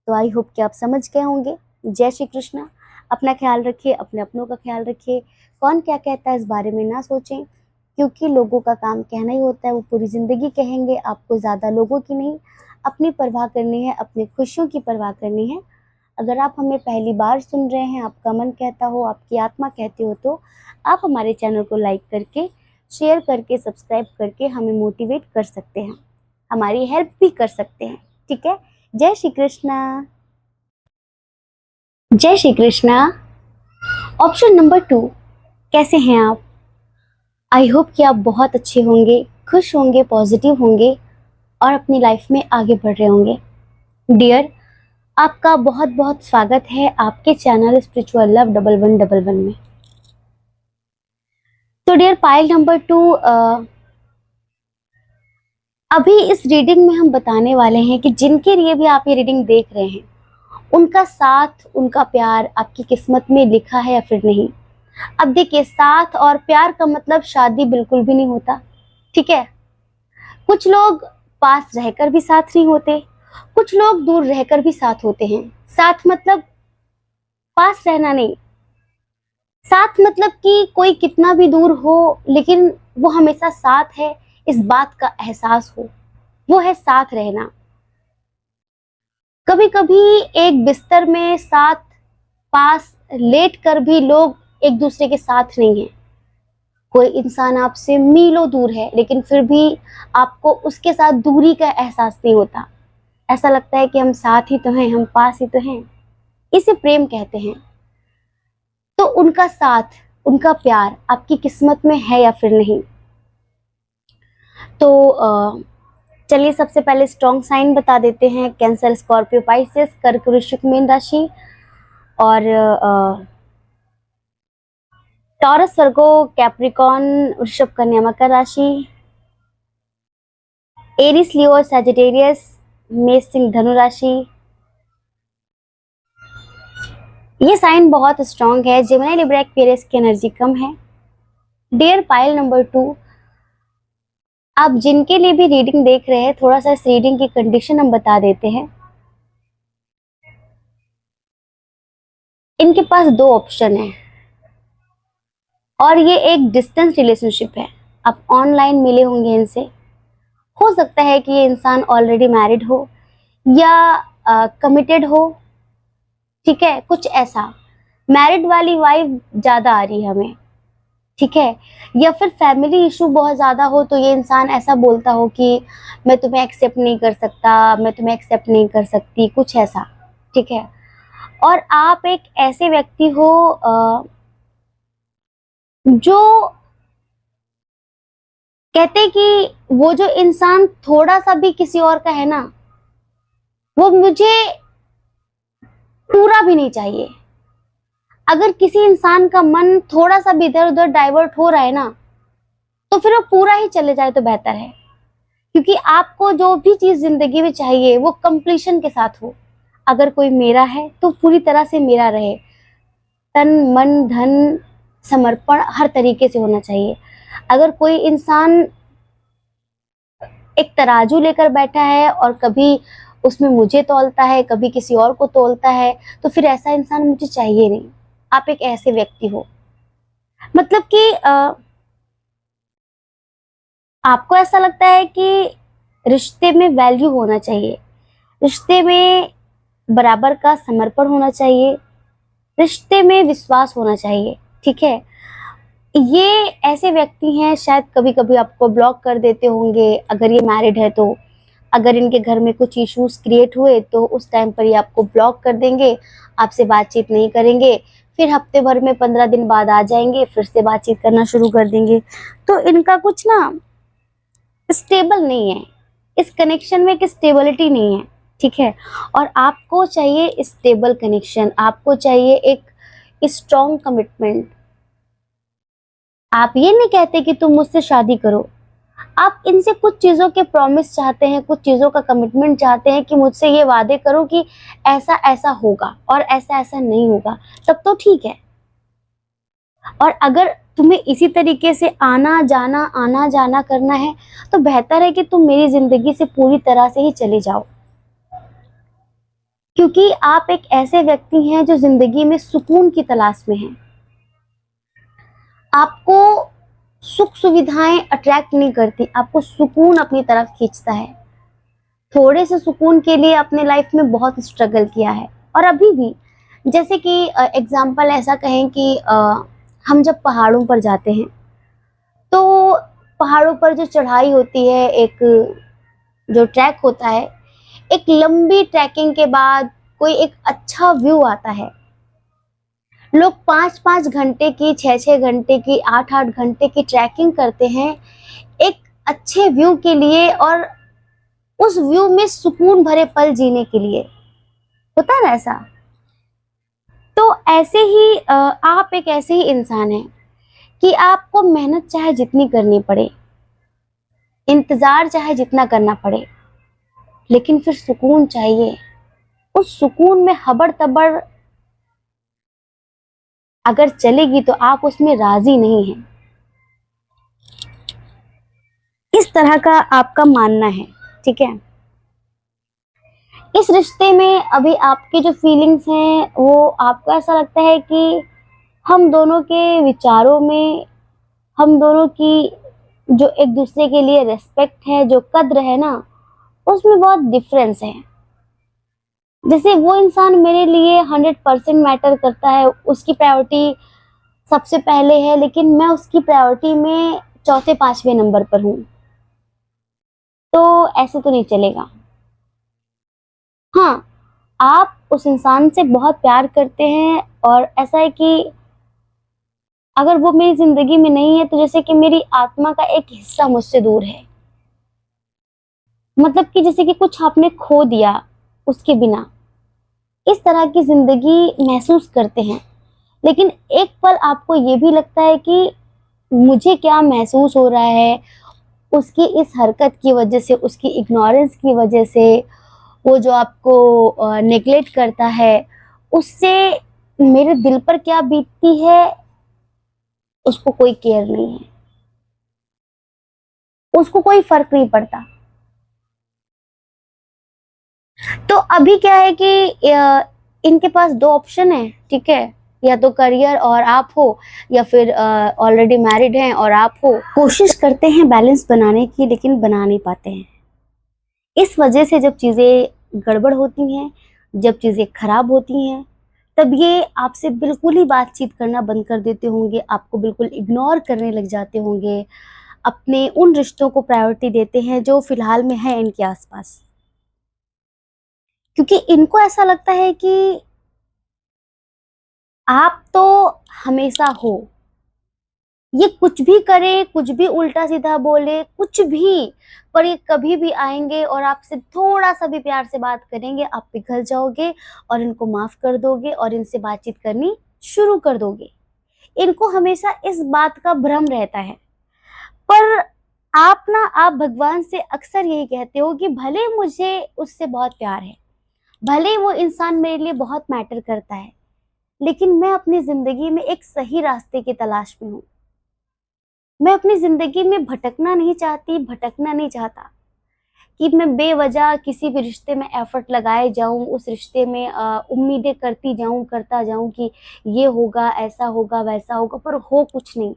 तो आई होप कि आप समझ गए होंगे। जय श्री कृष्णा। अपना ख्याल रखिए, अपने अपनों का ख्याल रखिए। कौन क्या कहता है इस बारे में ना सोचें, क्योंकि लोगों का काम कहना ही होता है, वो पूरी जिंदगी कहेंगे। आपको ज्यादा लोगों की नहीं, अपनी परवाह करनी है, अपनी खुशियों की परवाह करनी है। अगर आप हमें पहली बार सुन रहे हैं, आपका मन कहता हो, आपकी आत्मा कहती हो, तो आप हमारे चैनल को लाइक करके, शेयर करके, सब्सक्राइब करके हमें मोटिवेट कर सकते हैं, हमारी हेल्प भी कर सकते हैं, ठीक है। जय श्री कृष्णा। जय श्री कृष्णा। ऑप्शन नंबर 2, कैसे हैं आप? आई होप कि आप बहुत अच्छे होंगे, खुश होंगे, पॉजिटिव होंगे और अपनी लाइफ में आगे बढ़ रहे होंगे। डियर, आपका बहुत बहुत स्वागत है आपके चैनल स्पिरिचुअल लव 1111 में। तो डियर पाइल नंबर 2, अभी इस रीडिंग में हम बताने वाले हैं कि जिनके लिए भी आप ये रीडिंग देख रहे हैं, उनका साथ, उनका प्यार आपकी किस्मत में लिखा है या फिर नहीं। अब देखिए, साथ और प्यार का मतलब शादी बिल्कुल भी नहीं होता, ठीक है। कुछ लोग पास रहकर भी साथ नहीं होते, कुछ लोग दूर रहकर भी साथ होते हैं। साथ मतलब पास रहना नहीं, साथ मतलब कि कोई कितना भी दूर हो लेकिन वो हमेशा साथ है, इस बात का एहसास हो, वो है साथ रहना। कभी कभी एक बिस्तर में साथ, पास लेट कर भी लोग एक दूसरे के साथ नहीं है। कोई इंसान आपसे मीलों दूर है लेकिन फिर भी आपको उसके साथ दूरी का एहसास नहीं होता, ऐसा लगता है कि हम साथ ही तो हैं, हम पास ही तो हैं। इसे प्रेम कहते हैं। तो उनका साथ, उनका प्यार आपकी किस्मत में है या फिर नहीं। तो चलिए सबसे पहले स्ट्रॉन्ग साइन बता देते हैं। कैंसर, स्कॉर्पियो, पाइसेस, कर्क, वृश्चिक, मीन राशि और टॉरस, वर्गो, कैप्रिकॉन, वृषभ, कन्या, मकर राशि, एरिस, लियो, सैजिटेरियस, मेष, सिंह, धनु राशि। ये साइन बहुत स्ट्रॉन्ग है। जेमिनी, लिब्रा, एक्वेरियस की एनर्जी कम है। डियर पाइल नंबर 2, आप जिनके लिए भी रीडिंग देख रहे हैं, थोड़ा सा इस रीडिंग की कंडीशन हम बता देते हैं। इनके पास 2 ऑप्शन है और ये एक डिस्टेंस रिलेशनशिप है। आप ऑनलाइन मिले होंगे इनसे, हो सकता है कि ये इंसान ऑलरेडी मैरिड हो या कमिटेड हो, ठीक है, कुछ ऐसा। मैरिड वाली वाइब ज्यादा आ रही है हमें, ठीक है। या फिर फैमिली इशू बहुत ज्यादा हो, तो ये इंसान ऐसा बोलता हो कि मैं तुम्हें एक्सेप्ट नहीं कर सकता, मैं तुम्हें एक्सेप्ट नहीं कर सकती, कुछ ऐसा, ठीक है। और आप एक ऐसे व्यक्ति हो जो कहते कि वो जो इंसान थोड़ा सा भी किसी और का है ना, वो मुझे पूरा भी नहीं चाहिए, अगर किसी इंसान का मन थोड़ा सा भी इधर उधर डाइवर्ट हो रहा है ना, तो फिर वो पूरा ही चले जाए तो बेहतर है। क्योंकि आपको जो भी चीज जिंदगी में चाहिए वो कंप्लीशन के साथ हो। अगर कोई मेरा है तो पूरी तरह से मेरा रहे, तन मन धन समर्पण हर तरीके से होना चाहिए। अगर कोई इंसान एक तराजू लेकर बैठा है और कभी उसमें मुझे तौलता है, कभी किसी और को तौलता है, तो फिर ऐसा इंसान मुझे चाहिए नहीं। आप एक ऐसे व्यक्ति हो, मतलब कि आपको ऐसा लगता है कि रिश्ते में वैल्यू होना चाहिए, रिश्ते में बराबर का समर्पण होना चाहिए, रिश्ते में विश्वास होना चाहिए, ठीक है। ये ऐसे व्यक्ति हैं, शायद कभी कभी आपको ब्लॉक कर देते होंगे अगर ये मैरिड है तो। अगर इनके घर में कुछ इश्यूज क्रिएट हुए तो उस टाइम पर ये आपको ब्लॉक कर देंगे, आपसे बातचीत नहीं करेंगे, फिर हफ्ते भर में 15 दिन बाद आ जाएंगे, फिर से बातचीत करना शुरू कर देंगे। तो इनका कुछ ना स्टेबल नहीं है, इस कनेक्शन में एक स्टेबिलिटी नहीं है, ठीक है। और आपको चाहिए स्टेबल कनेक्शन, आपको चाहिए एक स्ट्रॉन्ग कमिटमेंट। आप ये नहीं कहते कि तुम मुझसे शादी करो, आप इनसे कुछ चीजों के प्रॉमिस चाहते हैं, कुछ चीजों का कमिटमेंट चाहते हैं कि मुझसे ये वादे करो कि ऐसा ऐसा होगा और ऐसा ऐसा नहीं होगा, तब तो ठीक है। और अगर तुम्हें इसी तरीके से आना जाना करना है तो बेहतर है कि तुम मेरी जिंदगी से पूरी तरह से ही चले जाओ। क्योंकि आप एक ऐसे व्यक्ति हैं जो जिंदगी में सुकून की तलाश में हैं। आपको सुख सुविधाएं अट्रैक्ट नहीं करती, आपको सुकून अपनी तरफ खींचता है। थोड़े से सुकून के लिए अपने लाइफ में बहुत स्ट्रगल किया है और अभी भी। जैसे कि एग्जाम्पल ऐसा कहें कि हम जब पहाड़ों पर जाते हैं तो पहाड़ों पर जो चढ़ाई होती है, एक जो ट्रैक होता है, एक लंबी ट्रैकिंग के बाद कोई एक अच्छा व्यू आता है। लोग 5-5 घंटे की, 6-6 घंटे की, 8-8 घंटे की ट्रैकिंग करते हैं एक अच्छे व्यू के लिए और उस व्यू में सुकून भरे पल जीने के लिए। होता है ना ऐसा। तो ऐसे ही आप एक ऐसे ही इंसान हैं कि आपको मेहनत चाहे जितनी करनी पड़े, इंतजार चाहे जितना करना पड़े, लेकिन फिर सुकून चाहिए। उस सुकून में हबड़ तबड़ अगर चलेगी तो आप उसमें राजी नहीं हैं। इस तरह का आपका मानना है, ठीक है। इस रिश्ते में अभी आपके जो फीलिंग्स हैं वो आपको ऐसा लगता है कि हम दोनों के विचारों में, हम दोनों की जो एक दूसरे के लिए रेस्पेक्ट है, जो कद्र है ना, उसमें बहुत डिफरेंस है। जैसे वो इंसान मेरे लिए 100% मैटर करता है, उसकी प्रायोरिटी सबसे पहले है, लेकिन मैं उसकी प्रायोरिटी में चौथे पांचवें नंबर पर हूँ। तो ऐसे तो नहीं चलेगा। हाँ, आप उस इंसान से बहुत प्यार करते हैं और ऐसा है कि अगर वो मेरी जिंदगी में नहीं है तो जैसे कि मेरी आत्मा का एक हिस्सा मुझसे दूर है। मतलब कि जैसे कि कुछ आपने खो दिया उसके बिना, इस तरह की जिंदगी महसूस करते हैं। लेकिन एक पल आपको ये भी लगता है कि मुझे क्या महसूस हो रहा है उसकी इस हरकत की वजह से, उसकी इग्नोरेंस की वजह से, वो जो आपको नेग्लेक्ट करता है, उससे मेरे दिल पर क्या बीतती है उसको कोई केयर नहीं है, उसको कोई फर्क नहीं पड़ता। तो अभी क्या है कि इनके पास दो ऑप्शन है, ठीक है। या तो करियर और आप हो, या फिर ऑलरेडी मैरिड हैं और आप हो। कोशिश करते हैं बैलेंस बनाने की, लेकिन बना नहीं पाते हैं। इस वजह से जब चीजें गड़बड़ होती हैं, जब चीजें खराब होती हैं, तब ये आपसे बिल्कुल ही बातचीत करना बंद कर देते होंगे, आपको बिल्कुल इग्नोर करने लग जाते होंगे, अपने उन रिश्तों को प्रायोरिटी देते हैं जो फिलहाल में है इनके आसपास। क्योंकि इनको ऐसा लगता है कि आप तो हमेशा हो, ये कुछ भी करे, कुछ भी उल्टा सीधा बोले, कुछ भी, पर ये कभी भी आएंगे और आपसे थोड़ा सा भी प्यार से बात करेंगे, आप पिघल जाओगे और इनको माफ कर दोगे और इनसे बातचीत करनी शुरू कर दोगे। इनको हमेशा इस बात का भ्रम रहता है। पर आप भगवान से अक्सर यही कहते हो कि भले मुझे उससे बहुत प्यार है, भले वो इंसान मेरे लिए बहुत मैटर करता है, लेकिन मैं अपनी जिंदगी में एक सही रास्ते की तलाश में हूँ। मैं अपनी जिंदगी में भटकना नहीं चाहती, भटकना नहीं चाहता कि मैं बेवजह किसी भी रिश्ते में एफर्ट लगाए जाऊं, उस रिश्ते में उम्मीदें करती जाऊं, करता जाऊं कि ये होगा, ऐसा होगा, वैसा होगा, पर हो कुछ नहीं।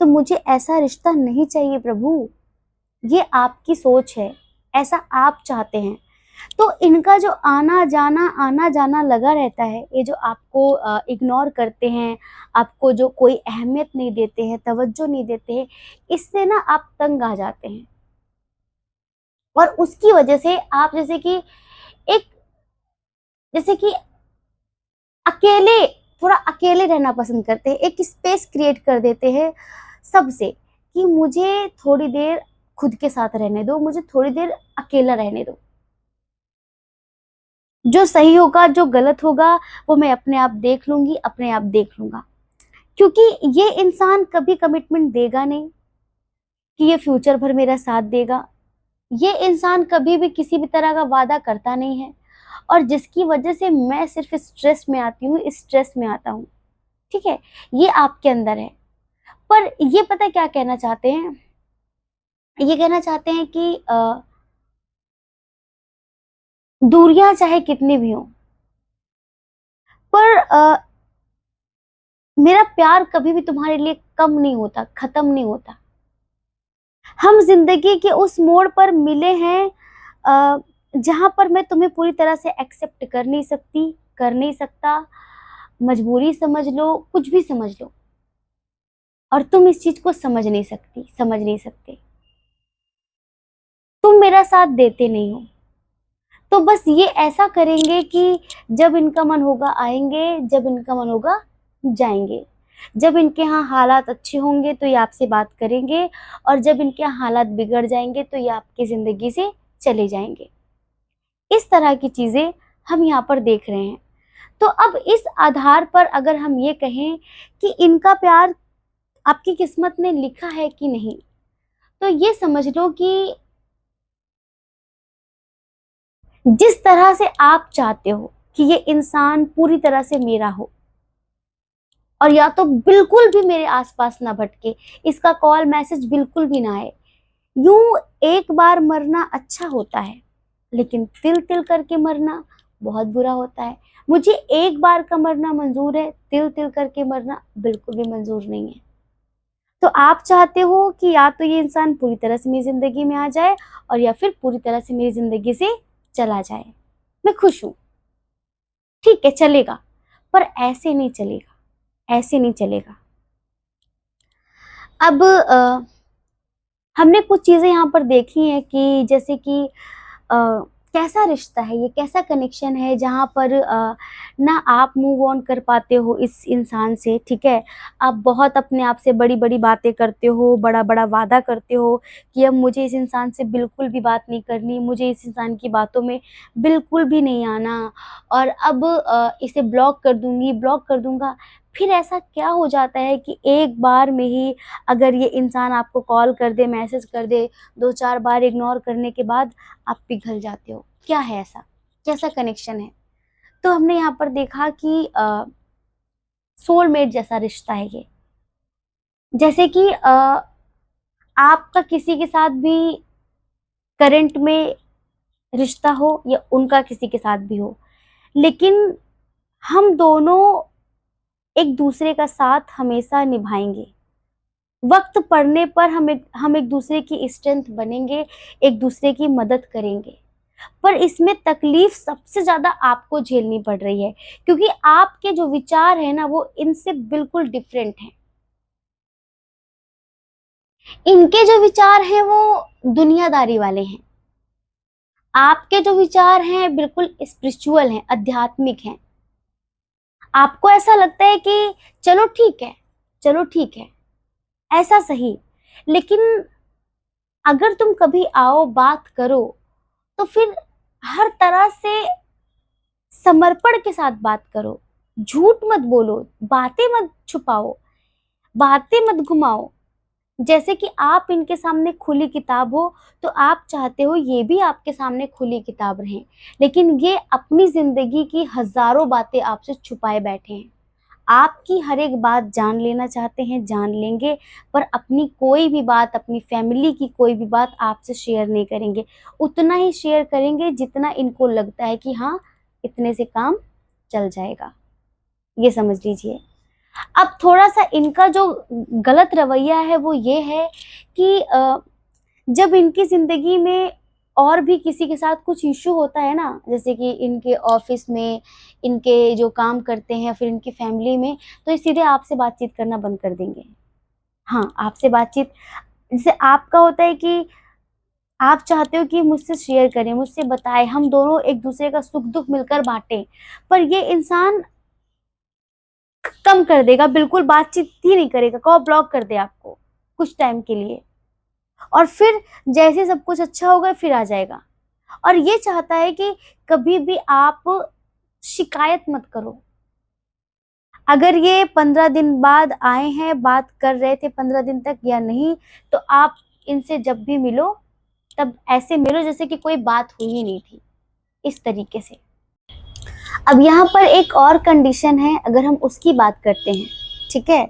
तो मुझे ऐसा रिश्ता नहीं चाहिए प्रभु। ये आपकी सोच है, ऐसा आप चाहते हैं। तो इनका जो आना जाना लगा रहता है, ये जो आपको इग्नोर करते हैं, आपको जो कोई अहमियत नहीं देते हैं, तवज्जो नहीं देते हैं, इससे ना आप तंग आ जाते हैं। और उसकी वजह से आप एक जैसे कि अकेले थोड़ा अकेले रहना पसंद करते हैं, एक स्पेस क्रिएट कर देते हैं सबसे कि मुझे थोड़ी देर खुद के साथ रहने दो, मुझे थोड़ी देर अकेला रहने दो। जो सही होगा, जो गलत होगा, वो मैं अपने आप देख लूंगी, अपने आप देख लूंगा। क्योंकि ये इंसान कभी कमिटमेंट देगा नहीं कि ये फ्यूचर भर मेरा साथ देगा। ये इंसान कभी भी किसी भी तरह का वादा करता नहीं है, और जिसकी वजह से मैं सिर्फ स्ट्रेस में आती हूँ, स्ट्रेस में आता हूँ। ठीक है, ये आपके अंदर है। पर ये पता है क्या कहना चाहते हैं? ये कहना चाहते हैं कि दूरियां चाहे कितनी भी हो, पर मेरा प्यार कभी भी तुम्हारे लिए कम नहीं होता, खत्म नहीं होता। हम जिंदगी के उस मोड़ पर मिले हैं जहां पर मैं तुम्हें पूरी तरह से एक्सेप्ट कर नहीं सकती, कर नहीं सकता। मजबूरी समझ लो, कुछ भी समझ लो, और तुम इस चीज को समझ नहीं सकती, समझ नहीं सकते। तुम मेरा साथ देते नहीं हो, तो बस ये ऐसा करेंगे कि जब इनका मन होगा आएंगे, जब इनका मन होगा जाएंगे। जब इनके यहाँ हालात अच्छे होंगे तो ये आपसे बात करेंगे, और जब इनके यहाँ हालात बिगड़ जाएंगे तो ये आपकी जिंदगी से चले जाएंगे। इस तरह की चीजें हम यहाँ पर देख रहे हैं। तो अब इस आधार पर अगर हम ये कहें कि इनका प्यार आपकी किस्मत में लिखा है कि नहीं, तो ये समझ लो कि जिस तरह से आप चाहते हो कि ये इंसान पूरी तरह से मेरा हो, और या तो बिल्कुल भी मेरे आसपास ना भटके, इसका कॉल मैसेज बिल्कुल भी ना आए। यूं एक बार मरना अच्छा होता है, लेकिन तिल तिल करके मरना बहुत बुरा होता है। मुझे एक बार का मरना मंजूर है, तिल तिल करके मरना बिल्कुल भी मंजूर नहीं है। तो आप चाहते हो कि या तो ये इंसान पूरी तरह से मेरी जिंदगी में आ जाए, और या फिर पूरी तरह से मेरी जिंदगी से चला जाए। मैं खुश हूं, ठीक है, चलेगा, पर ऐसे नहीं चलेगा, ऐसे नहीं चलेगा। अब हमने कुछ चीजें यहाँ पर देखी हैं कि जैसे कि कैसा रिश्ता है ये, कैसा कनेक्शन है जहाँ पर ना आप मूव ऑन कर पाते हो इस इंसान से। ठीक है, आप बहुत अपने आप से बड़ी बड़ी बातें करते हो, बड़ा बड़ा वादा करते हो कि अब मुझे इस इंसान से बिल्कुल भी बात नहीं करनी, मुझे इस इंसान की बातों में बिल्कुल भी नहीं आना, और अब इसे ब्लॉक कर दूंगी, ब्लॉक कर दूंगा। फिर ऐसा क्या हो जाता है कि एक बार में ही अगर ये इंसान आपको कॉल कर दे, मैसेज कर दे, 2-4 बार इग्नोर करने के बाद आप पिघल जाते हो। क्या है ऐसा, कैसा कनेक्शन है? तो हमने यहाँ पर देखा कि सोलमेट जैसा रिश्ता है ये। जैसे कि आपका किसी के साथ भी करंट में रिश्ता हो या उनका किसी के साथ भी हो, लेकिन हम दोनों एक दूसरे का साथ हमेशा निभाएंगे। वक्त पड़ने पर हम एक दूसरे की स्ट्रेंथ बनेंगे, एक दूसरे की मदद करेंगे। पर इसमें तकलीफ सबसे ज्यादा आपको झेलनी पड़ रही है, क्योंकि आपके जो विचार है ना वो इनसे बिल्कुल डिफरेंट हैं। इनके जो विचार हैं वो दुनियादारी वाले हैं, आपके जो विचार हैं बिल्कुल स्पिरिचुअल हैं, आध्यात्मिक हैं। आपको ऐसा लगता है कि चलो ठीक है, चलो ठीक है, ऐसा सही। लेकिन अगर तुम कभी आओ, बात करो, तो फिर हर तरह से समर्पण के साथ बात करो। झूठ मत बोलो, बातें मत छुपाओ, बातें मत घुमाओ। जैसे कि आप इनके सामने खुली किताब हो, तो आप चाहते हो ये भी आपके सामने खुली किताब रहें, लेकिन ये अपनी जिंदगी की हजारों बातें आपसे छुपाए बैठे हैं। आपकी हर एक बात जान लेना चाहते हैं, जान लेंगे, पर अपनी कोई भी बात, अपनी फैमिली की कोई भी बात आपसे शेयर नहीं करेंगे। उतना ही शेयर करेंगे जितना इनको लगता है कि हाँ, इतने से काम चल जाएगा। ये समझ लीजिए। अब थोड़ा सा इनका जो गलत रवैया है वो ये है कि जब इनकी जिंदगी में और भी किसी के साथ कुछ इश्यू होता है ना, जैसे कि इनके ऑफिस में, इनके जो काम करते हैं, फिर इनकी फैमिली में, तो ये सीधे आपसे बातचीत करना बंद कर देंगे। हाँ, आपसे बातचीत, जैसे आपका होता है कि आप चाहते हो कि मुझसे शेयर करें, मुझसे बताएं, हम दोनों एक दूसरे का सुख दुख मिलकर बांटें, पर ये इंसान कम कर देगा, बिल्कुल बातचीत ही नहीं करेगा, कहो ब्लॉक कर दे आपको कुछ टाइम के लिए, और फिर जैसे सब कुछ अच्छा होगा फिर आ जाएगा। और ये चाहता है कि कभी भी आप शिकायत मत करो। अगर ये 15 दिन बाद आए हैं, बात कर रहे थे 15 दिन तक या नहीं, तो आप इनसे जब भी मिलो तब ऐसे मिलो जैसे कि कोई बात हुई ही नहीं थी, इस तरीके से। अब यहाँ पर एक और कंडीशन है, अगर हम उसकी बात करते हैं, ठीक है,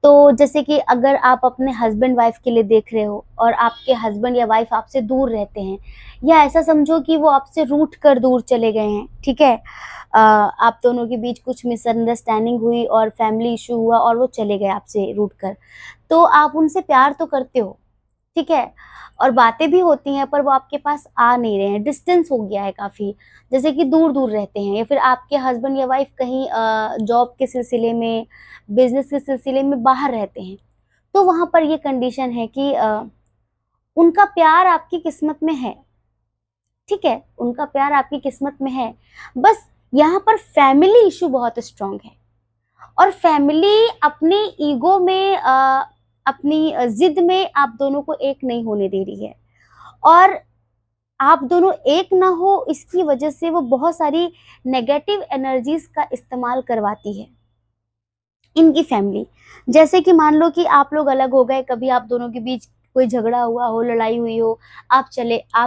तो जैसे कि अगर आप अपने हस्बैंड वाइफ के लिए देख रहे हो और आपके हस्बैंड या वाइफ आपसे दूर रहते हैं, या ऐसा समझो कि वो आपसे रूठ कर दूर चले गए हैं, ठीक है, आप दोनों के बीच कुछ मिसअंडरस्टैंडिंग हुई और फैमिली इशू हुआ और वो चले गए आपसे रूठ कर, तो आप उनसे प्यार तो करते हो, ठीक है, और बातें भी होती हैं, पर वो आपके पास आ नहीं रहे हैं, डिस्टेंस हो गया है काफ़ी, जैसे कि दूर दूर रहते हैं, या फिर आपके हस्बैंड या वाइफ कहीं जॉब के सिलसिले में, बिजनेस के सिलसिले में बाहर रहते हैं, तो वहां पर ये कंडीशन है कि उनका प्यार आपकी किस्मत में है, ठीक है, उनका प्यार आपकी किस्मत में है, बस यहाँ पर फैमिली इशू बहुत स्ट्रांग है, और फैमिली अपनी ईगो में, अपनी जिद में आप दोनों को एक नहीं होने दे रही है, और आप दोनों एक ना हो इसकी वजह से वो बहुत सारी नेगेटिव एनर्जीज का इस्तेमाल करवाती है इनकी फैमिली। जैसे कि मान लो कि आप लोग अलग हो गए, कभी आप दोनों के बीच कोई झगड़ा हुआ हो, लड़ाई हुई हो, आप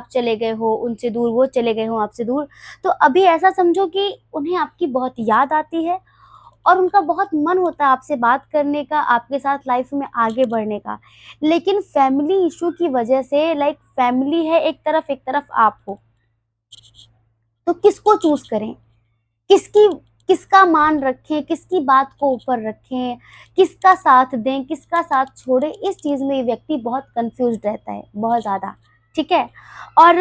चले गए हो उनसे दूर, वो चले गए हो आपसे दूर, तो अभी ऐसा समझो कि उन्हें आपकी बहुत याद आती है, और उनका बहुत मन होता है आपसे बात करने का, आपके साथ लाइफ में आगे बढ़ने का, लेकिन फैमिली इशू की वजह से, लाइक फैमिली है एक तरफ आप हो, तो किसको चूज करें, किसकी किसका मान रखें, किसकी बात को ऊपर रखें, किसका साथ दें, किसका साथ छोड़ें, इस चीज में ये व्यक्ति बहुत कंफ्यूज रहता है, बहुत ज्यादा, ठीक है। और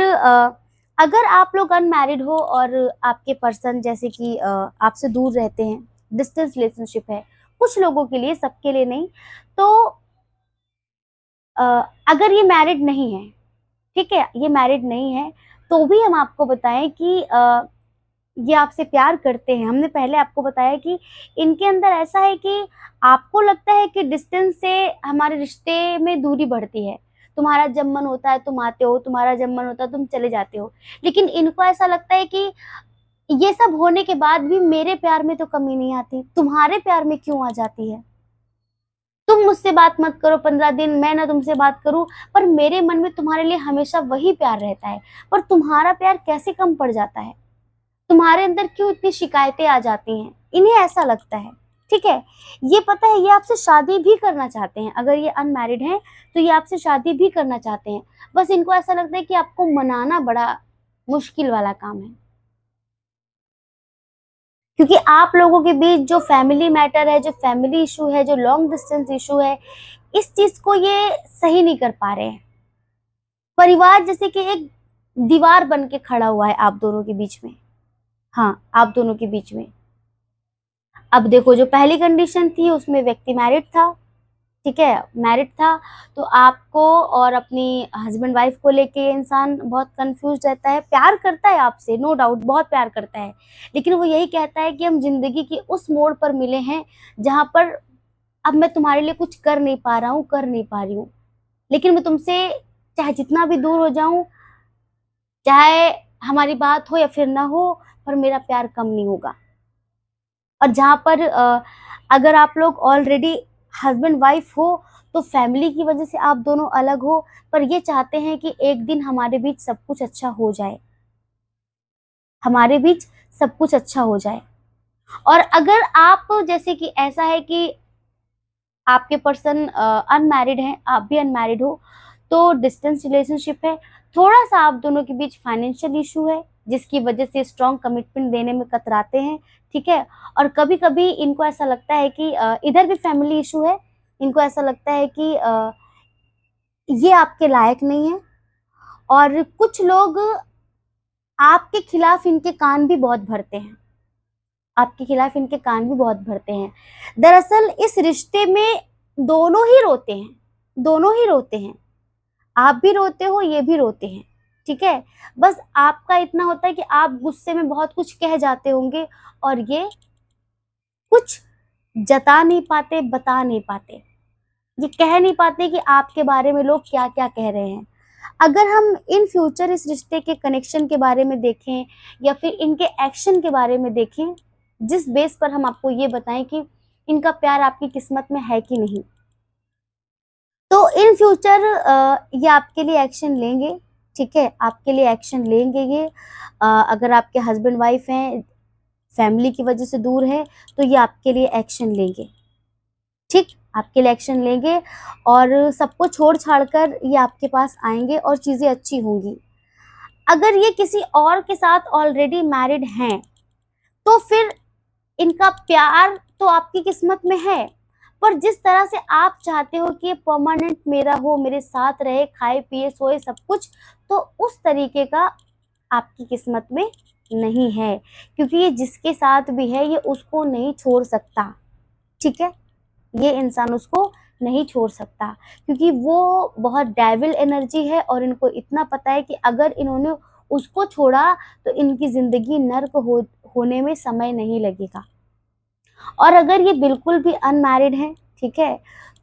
अगर आप लोग अनमैरिड हो और आपके पर्सन जैसे कि आपसे दूर रहते हैं, डिस्टेंस रिलेशनशिप है कुछ लोगों के लिए, सबके लिए नहीं, तो अ, अगर ये मैरिड नहीं है, ठीक है, ये मैरिड नहीं है, तो भी हम आपको बताएं कि ये आपसे प्यार करते हैं। हमने पहले आपको बताया कि इनके अंदर ऐसा है कि आपको लगता है कि डिस्टेंस से हमारे रिश्ते में दूरी बढ़ती है, तुम्हारा जब मन होता है तुम आते हो, तुम्हारा जब मन होता है तुम चले जाते हो, लेकिन इनको ऐसा लगता है कि ये सब होने के बाद भी मेरे प्यार में तो कमी नहीं आती, तुम्हारे प्यार में क्यों आ जाती है। तुम मुझसे बात मत करो 15 दिन, मैं ना तुमसे बात करूं, पर मेरे मन में तुम्हारे लिए हमेशा वही प्यार रहता है, पर तुम्हारा प्यार कैसे कम पड़ जाता है, तुम्हारे अंदर क्यों इतनी शिकायतें आ जाती हैं, इन्हें ऐसा लगता है, ठीक है। ये पता है, ये आपसे शादी भी करना चाहते हैं, अगर ये अनमैरिड हैं तो ये आपसे शादी भी करना चाहते हैं, बस इनको ऐसा लगता है कि आपको मनाना बड़ा मुश्किल वाला काम है, क्योंकि आप लोगों के बीच जो फैमिली मैटर है, जो फैमिली इशू है, जो लॉन्ग डिस्टेंस इशू है, इस चीज को ये सही नहीं कर पा रहे हैं। परिवार जैसे कि एक दीवार बन के खड़ा हुआ है आप दोनों के बीच में, हाँ, आप दोनों के बीच में। अब देखो, जो पहली कंडीशन थी उसमें व्यक्ति मैरिड था, ठीक है, मैरिड था, तो आपको और अपनी हस्बैंड वाइफ को लेके इंसान बहुत कंफ्यूज रहता है, प्यार करता है आपसे, नो डाउट बहुत प्यार करता है, लेकिन वो यही कहता है कि हम जिंदगी की उस मोड़ पर मिले हैं जहां पर अब मैं तुम्हारे लिए कुछ कर नहीं पा रहा हूँ, कर नहीं पा रही हूँ, लेकिन मैं तुमसे चाहे जितना भी दूर हो जाऊं, चाहे हमारी बात हो या फिर ना हो, पर मेरा प्यार कम नहीं होगा। और जहाँ पर अगर आप लोग ऑलरेडी हस्बैंड वाइफ हो तो फैमिली की वजह से आप दोनों अलग हो, पर ये चाहते हैं कि एक दिन हमारे बीच सब कुछ अच्छा हो जाए, हमारे बीच सब कुछ अच्छा हो जाए। और अगर आप जैसे कि ऐसा है कि आपके पर्सन अनमैरिड हैं, आप भी अनमैरिड हो, तो डिस्टेंस रिलेशनशिप है, थोड़ा सा आप दोनों के बीच फाइनेंशियल इशू है जिसकी वजह से स्ट्रॉन्ग कमिटमेंट देने में कतराते हैं, ठीक है। और कभी कभी इनको ऐसा लगता है कि इधर भी फैमिली इशू है, इनको ऐसा लगता है कि ये आपके लायक नहीं है। और कुछ लोग आपके खिलाफ इनके कान भी बहुत भरते हैं, आपके खिलाफ इनके कान भी बहुत भरते हैं। दरअसल इस रिश्ते में दोनों ही रोते हैं, दोनों ही रोते हैं, आप भी रोते हो, ये भी रोते हैं, ठीक है। बस आपका इतना होता है कि आप गुस्से में बहुत कुछ कह जाते होंगे और ये कुछ जता नहीं पाते, बता नहीं पाते, ये कह नहीं पाते कि आपके बारे में लोग क्या क्या कह रहे हैं। अगर हम इन फ्यूचर इस रिश्ते के कनेक्शन के बारे में देखें या फिर इनके एक्शन के बारे में देखें, जिस बेस पर हम आपको ये बताएं कि इनका प्यार आपकी किस्मत में है कि नहीं, तो इन फ्यूचर ये आपके लिए एक्शन लेंगे, ठीक है, आपके लिए एक्शन लेंगे ये। अगर आपके हस्बैंड वाइफ हैं, फैमिली की वजह से दूर है, तो ये आपके लिए एक्शन लेंगे, ठीक, आपके लिए एक्शन लेंगे और सबको छोड़ छाड़ कर ये आपके पास आएंगे और चीज़ें अच्छी होंगी। अगर ये किसी और के साथ ऑलरेडी मैरिड हैं तो फिर इनका प्यार तो आपकी किस्मत में है, पर जिस तरह से आप चाहते हो कि ये परमानेंट मेरा हो, मेरे साथ रहे, खाए पिए सोए सब कुछ, तो उस तरीके का आपकी किस्मत में नहीं है, क्योंकि ये जिसके साथ भी है ये उसको नहीं छोड़ सकता, ठीक है, ये इंसान उसको नहीं छोड़ सकता, क्योंकि वो बहुत डेविल एनर्जी है और इनको इतना पता है कि अगर इन्होंने उसको छोड़ा तो इनकी जिंदगी नर्क होने में समय नहीं लगेगा। और अगर ये बिल्कुल भी अनमैरिड है, ठीक है,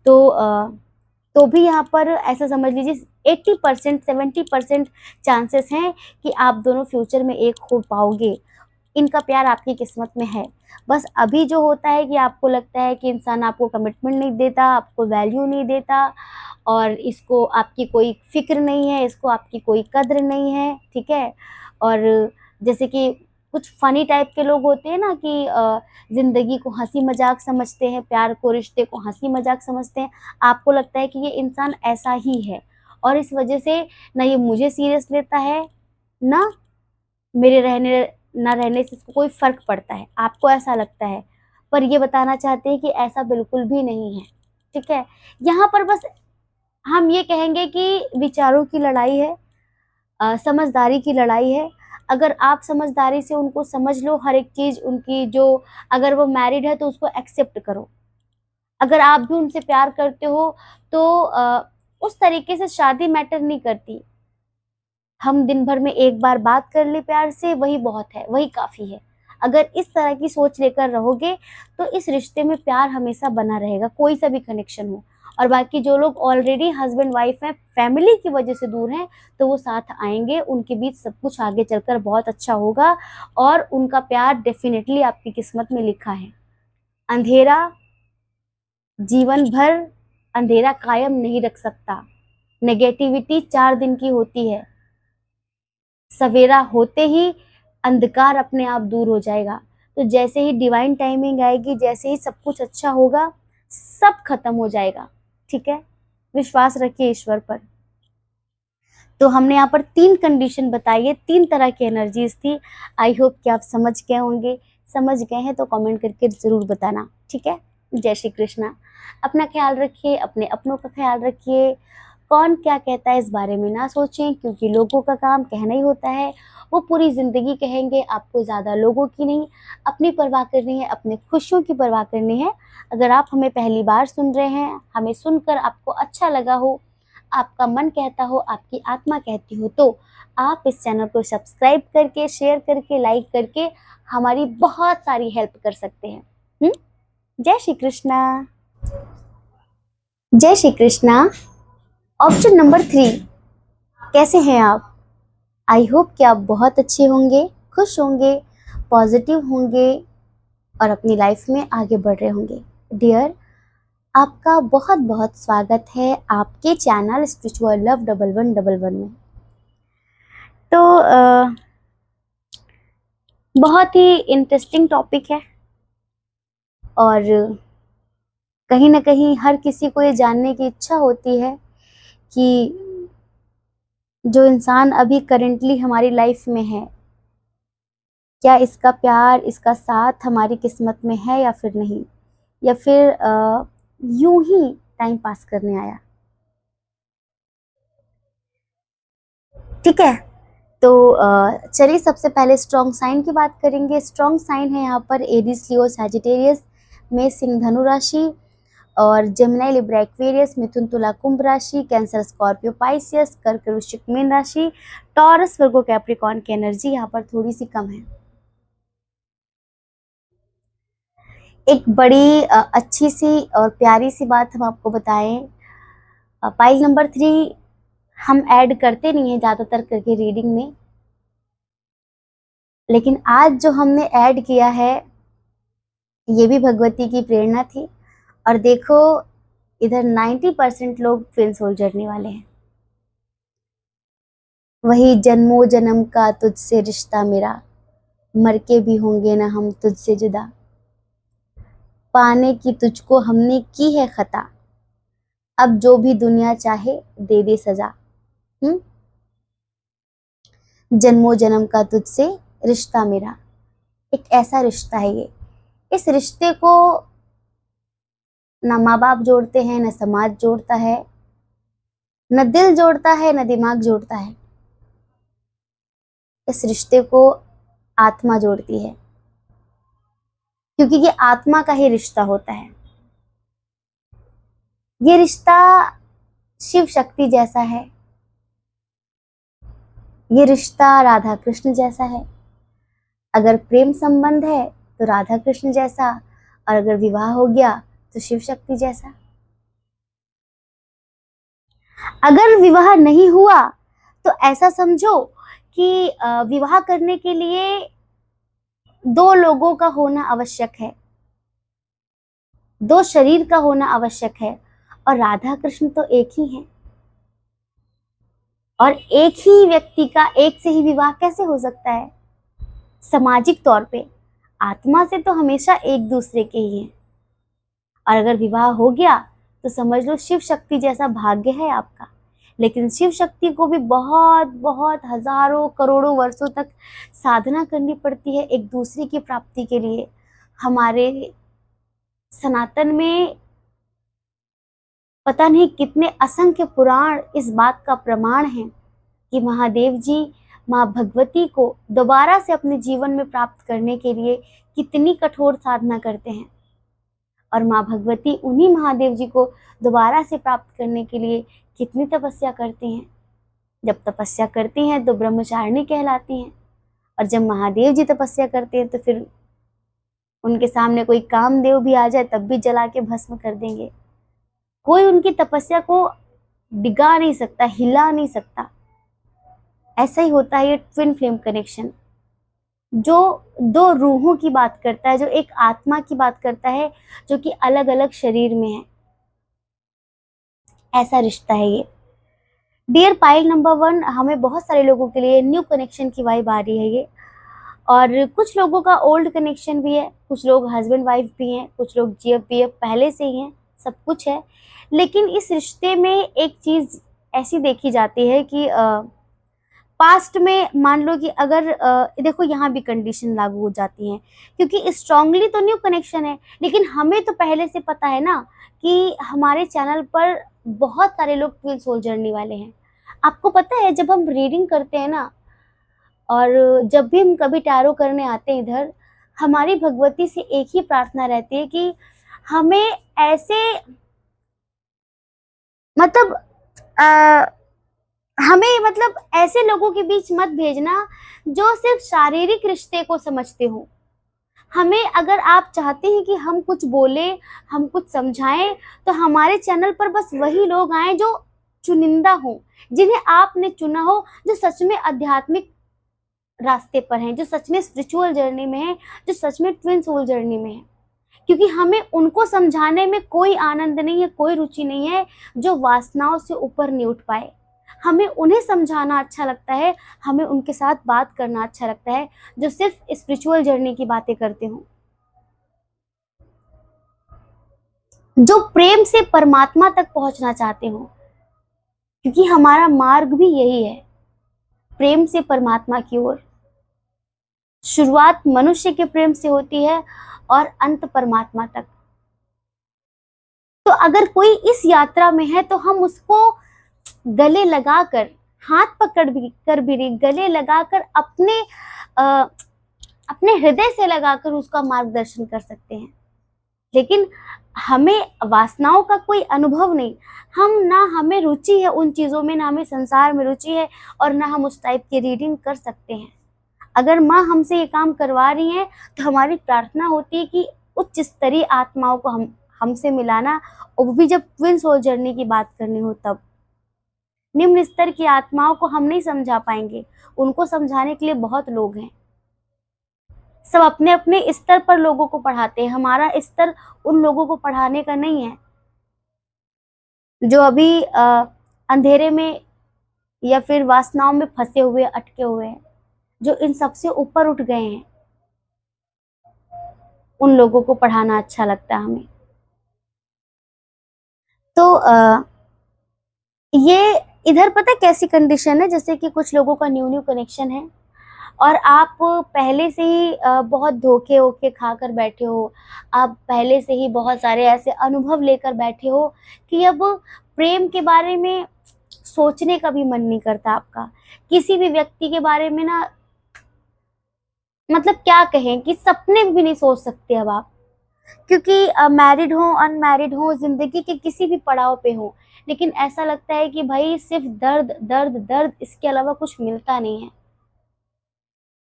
तो भी यहाँ पर ऐसा समझ लीजिए 80% 70% चांसेस हैं कि आप दोनों फ्यूचर में एक हो पाओगे। इनका प्यार आपकी किस्मत में है। बस अभी जो होता है कि आपको लगता है कि इंसान आपको कमिटमेंट नहीं देता, आपको वैल्यू नहीं देता और इसको आपकी कोई फिक्र नहीं है, इसको आपकी कोई कद्र नहीं है, ठीक है। और जैसे कि कुछ फनी टाइप के लोग होते हैं ना कि ज़िंदगी को हंसी मजाक समझते हैं, प्यार को रिश्ते को हंसी मजाक समझते हैं, आपको लगता है कि ये इंसान ऐसा ही है और इस वजह से ना ये मुझे सीरियस लेता है, ना मेरे रहने ना रहने से इसको कोई फर्क पड़ता है, आपको ऐसा लगता है। पर ये बताना चाहते हैं कि ऐसा बिल्कुल भी नहीं है, ठीक है। यहाँ पर बस हम ये कहेंगे कि विचारों की लड़ाई है, समझदारी की लड़ाई है। अगर आप समझदारी से उनको समझ लो, हर एक चीज़ उनकी, जो अगर वो मैरिड है तो उसको एक्सेप्ट करो। अगर आप भी उनसे प्यार करते हो तो उस तरीके से शादी मैटर नहीं करती। हम दिन भर में एक बार बात कर ले प्यार से, वही बहुत है, वही काफ़ी है। अगर इस तरह की सोच लेकर रहोगे तो इस रिश्ते में प्यार हमेशा बना रहेगा, कोई सा भी कनेक्शन हो। और बाकी जो लोग ऑलरेडी हस्बैंड वाइफ हैं, फैमिली की वजह से दूर हैं, तो वो साथ आएंगे, उनके बीच सब कुछ आगे चलकर बहुत अच्छा होगा और उनका प्यार डेफिनेटली आपकी किस्मत में लिखा है। अंधेरा जीवन भर अंधेरा कायम नहीं रख सकता, नेगेटिविटी 4 दिन की होती है, सवेरा होते ही अंधकार अपने आप दूर हो जाएगा। तो जैसे ही डिवाइन टाइमिंग आएगी, जैसे ही सब कुछ अच्छा होगा, सब खत्म हो जाएगा, ठीक है। विश्वास रखिए ईश्वर पर। तो हमने यहाँ पर 3 कंडीशन बताई है, 3 तरह की एनर्जीज थी। आई होप कि आप समझ गए होंगे। समझ गए हैं तो कमेंट करके ज़रूर बताना, ठीक है। जय श्री कृष्णा। अपना ख्याल रखिए, अपने अपनों का ख्याल रखिए। कौन क्या कहता है इस बारे में ना सोचें, क्योंकि लोगों का काम कहना ही होता है, वो पूरी ज़िंदगी कहेंगे। आपको ज़्यादा लोगों की नहीं, अपनी परवाह करनी है, अपने खुशियों की परवाह करनी है। अगर आप हमें पहली बार सुन रहे हैं, हमें सुनकर आपको अच्छा लगा हो, आपका मन कहता हो, आपकी आत्मा कहती हो, तो आप इस चैनल को सब्सक्राइब करके, शेयर करके, लाइक करके हमारी बहुत सारी हेल्प कर सकते हैं। जय श्री कृष्णा। जय श्री कृष्णा। ऑप्शन नंबर 3, कैसे हैं आप? आई होप कि आप बहुत अच्छे होंगे, खुश होंगे, पॉजिटिव होंगे, और अपनी लाइफ में आगे बढ़ रहे होंगे। डियर, आपका बहुत बहुत स्वागत है आपके चैनल स्पिरिचुअल लव 1111 में। तो बहुत ही इंटरेस्टिंग टॉपिक है और कहीं ना कहीं हर किसी को ये जानने की इच्छा होती है कि जो इंसान अभी करेंटली हमारी लाइफ में है, क्या इसका प्यार, इसका साथ हमारी किस्मत में है या फिर नहीं, या फिर यूं ही टाइम पास करने आया। ठीक है, तो चलिए सबसे पहले स्ट्रॉन्ग साइन की बात करेंगे। स्ट्रॉन्ग साइन है यहाँ पर एरीज, लियो, सैजिटेरियस, मेष, सिंह, धनु राशि, और जेमिनी, लिब्रा, एक्वेरियस, मिथुन, तुला, कुंभ राशि, कैंसर, स्कॉर्पियो, पाइसियस, कर्क, वृश्चिक, मीन राशि, टॉरस, वर्गो, कैप्रिकॉर्न की एनर्जी यहाँ पर थोड़ी सी कम है। एक बड़ी अच्छी सी और प्यारी सी बात हम आपको बताएं, पाइल नंबर 3 हम ऐड करते नहीं है ज़्यादातर करके रीडिंग में, लेकिन आज जो हमने ऐड किया है ये भी भगवती की प्रेरणा थी। और देखो इधर 90% लोग ट्विन सोल जर्नी वाले हैं। वही जन्मों जन्म का तुझसे रिश्ता मेरा, मर के भी होंगे ना हम तुझसे जुदा, पाने की तुझको हमने की है खता, अब जो भी दुनिया चाहे दे दे सजा। जन्मों जन्म का तुझसे रिश्ता मेरा, एक ऐसा रिश्ता है ये। इस रिश्ते को ना माँ बाप जोड़ते हैं, न समाज जोड़ता है, न दिल जोड़ता है, न दिमाग जोड़ता है। इस रिश्ते को आत्मा जोड़ती है, क्योंकि ये आत्मा का ही रिश्ता होता है। ये रिश्ता शिव शक्ति जैसा है, ये रिश्ता राधा कृष्ण जैसा है। अगर प्रेम संबंध है तो राधा कृष्ण जैसा, और अगर विवाह हो गया तो शिव शक्ति जैसा। अगर विवाह नहीं हुआ तो ऐसा समझो कि विवाह करने के लिए 2 लोगों का होना आवश्यक है, 2 शरीर का होना आवश्यक है, और राधा कृष्ण तो एक ही हैं। और एक ही व्यक्ति का एक से ही विवाह कैसे हो सकता है? सामाजिक तौर पे आत्मा से तो हमेशा एक दूसरे के ही हैं। और अगर विवाह हो गया तो समझ लो शिव शक्ति जैसा भाग्य है आपका। लेकिन शिव शक्ति को भी बहुत बहुत हजारों करोड़ों वर्षों तक साधना करनी पड़ती है एक दूसरे की प्राप्ति के लिए। हमारे सनातन में पता नहीं कितने असंख्य पुराण इस बात का प्रमाण है कि महादेव जी माँ भगवती को दोबारा से अपने जीवन में प्राप्त करने के लिए कितनी कठोर साधना करते हैं, और माँ भगवती उन्हीं महादेव जी को दोबारा से प्राप्त करने के लिए कितनी तपस्या करती हैं। जब तपस्या करती हैं तो ब्रह्मचारिणी कहलाती हैं, और जब महादेव जी तपस्या करते हैं तो फिर उनके सामने कोई कामदेव भी आ जाए तब भी जला के भस्म कर देंगे। कोई उनकी तपस्या को डिगा नहीं सकता, हिला नहीं सकता। ऐसा ही होता है ये ट्विन फ्लेम कनेक्शन, जो 2 रूहों की बात करता है, जो एक आत्मा की बात करता है, जो कि अलग अलग शरीर में है। ऐसा रिश्ता है ये। डियर पाइल नंबर 1, हमें बहुत सारे लोगों के लिए न्यू कनेक्शन की वाइब आ रही है ये, और कुछ लोगों का ओल्ड कनेक्शन भी है, कुछ लोग हस्बैंड वाइफ भी हैं, कुछ लोग जीएफ पीएफ पहले से ही हैं, सब कुछ है। लेकिन इस रिश्ते में एक चीज ऐसी देखी जाती है कि पास्ट में मान लो कि अगर देखो यहाँ भी कंडीशन लागू हो जाती हैं, क्योंकि स्ट्रांगली तो न्यू कनेक्शन है, लेकिन हमें तो पहले से पता है ना कि हमारे चैनल पर बहुत सारे लोग ट्विन सोल जर्नी वाले हैं। आपको पता है जब हम रीडिंग करते हैं ना, और जब भी हम कभी टैरो करने आते हैं इधर, हमारी भगवती से एक ही प्रार्थना रहती है कि हमें ऐसे मतलब हमें मतलब ऐसे लोगों के बीच मत भेजना जो सिर्फ शारीरिक रिश्ते को समझते हो। हमें अगर आप चाहते हैं कि हम कुछ बोले, हम कुछ समझाएं, तो हमारे चैनल पर बस वही लोग आए जो चुनिंदा हो, जिन्हें आपने चुना हो, जो सच में आध्यात्मिक रास्ते पर हैं, जो सच में स्पिरिचुअल जर्नी में हैं, जो सच में ट्विन सोल जर्नी में हैं। क्योंकि हमें उनको समझाने में कोई आनंद नहीं है, कोई रुचि नहीं है, जो वासनाओं से ऊपर नहीं उठ पाए। हमें उन्हें समझाना अच्छा लगता है, हमें उनके साथ बात करना अच्छा लगता है, जो सिर्फ स्पिरिचुअल जर्नी की बातें करते हों, जो प्रेम से परमात्मा तक पहुंचना चाहते हो। क्योंकि हमारा मार्ग भी यही है, प्रेम से परमात्मा की ओर। शुरुआत मनुष्य के प्रेम से होती है और अंत परमात्मा तक। तो अगर कोई इस यात्रा में है तो हम उसको गले लगाकर, हाथ पकड़ भी कर भी गले लगाकर अपने हृदय से लगाकर उसका मार्गदर्शन कर सकते हैं। लेकिन हमें वासनाओं का कोई अनुभव नहीं, हमें रुचि है उन चीजों में, ना हमें संसार में रुचि है, और ना हम उस टाइप की रीडिंग कर सकते हैं। अगर माँ हमसे ये काम करवा रही हैं तो हमारी प्रार्थना होती है कि उच्च स्तरीय आत्माओं को हमसे मिलाना, और वो भी जब ट्विन सोल जर्नी की बात करनी हो तब। निम्न स्तर की आत्माओं को हम नहीं समझा पाएंगे, उनको समझाने के लिए बहुत लोग हैं। सब अपने अपने स्तर पर लोगों को पढ़ाते हैं, हमारा स्तर उन लोगों को पढ़ाने का नहीं है जो अभी अंधेरे में या फिर वासनाओं में फंसे हुए, अटके हुए हैं, जो इन सबसे ऊपर उठ गए हैं। उन लोगों को पढ़ाना अच्छा लगता है हमें। तो ये इधर पता है कैसी कंडीशन है, जैसे कि कुछ लोगों का न्यू कनेक्शन है और आप पहले से ही बहुत धोखे वोखे खाकर बैठे हो, आप पहले से ही बहुत सारे ऐसे अनुभव लेकर बैठे हो कि अब प्रेम के बारे में सोचने का भी मन नहीं करता आपका। किसी भी व्यक्ति के बारे में ना, मतलब क्या कहें कि सपने भी नहीं सोच सकते अब आप। क्योंकि मैरिड हो, अनमैरिड हो, जिंदगी के किसी भी पड़ाव पे हो, लेकिन ऐसा लगता है कि भाई सिर्फ दर्द दर्द दर्द, इसके अलावा कुछ मिलता नहीं है।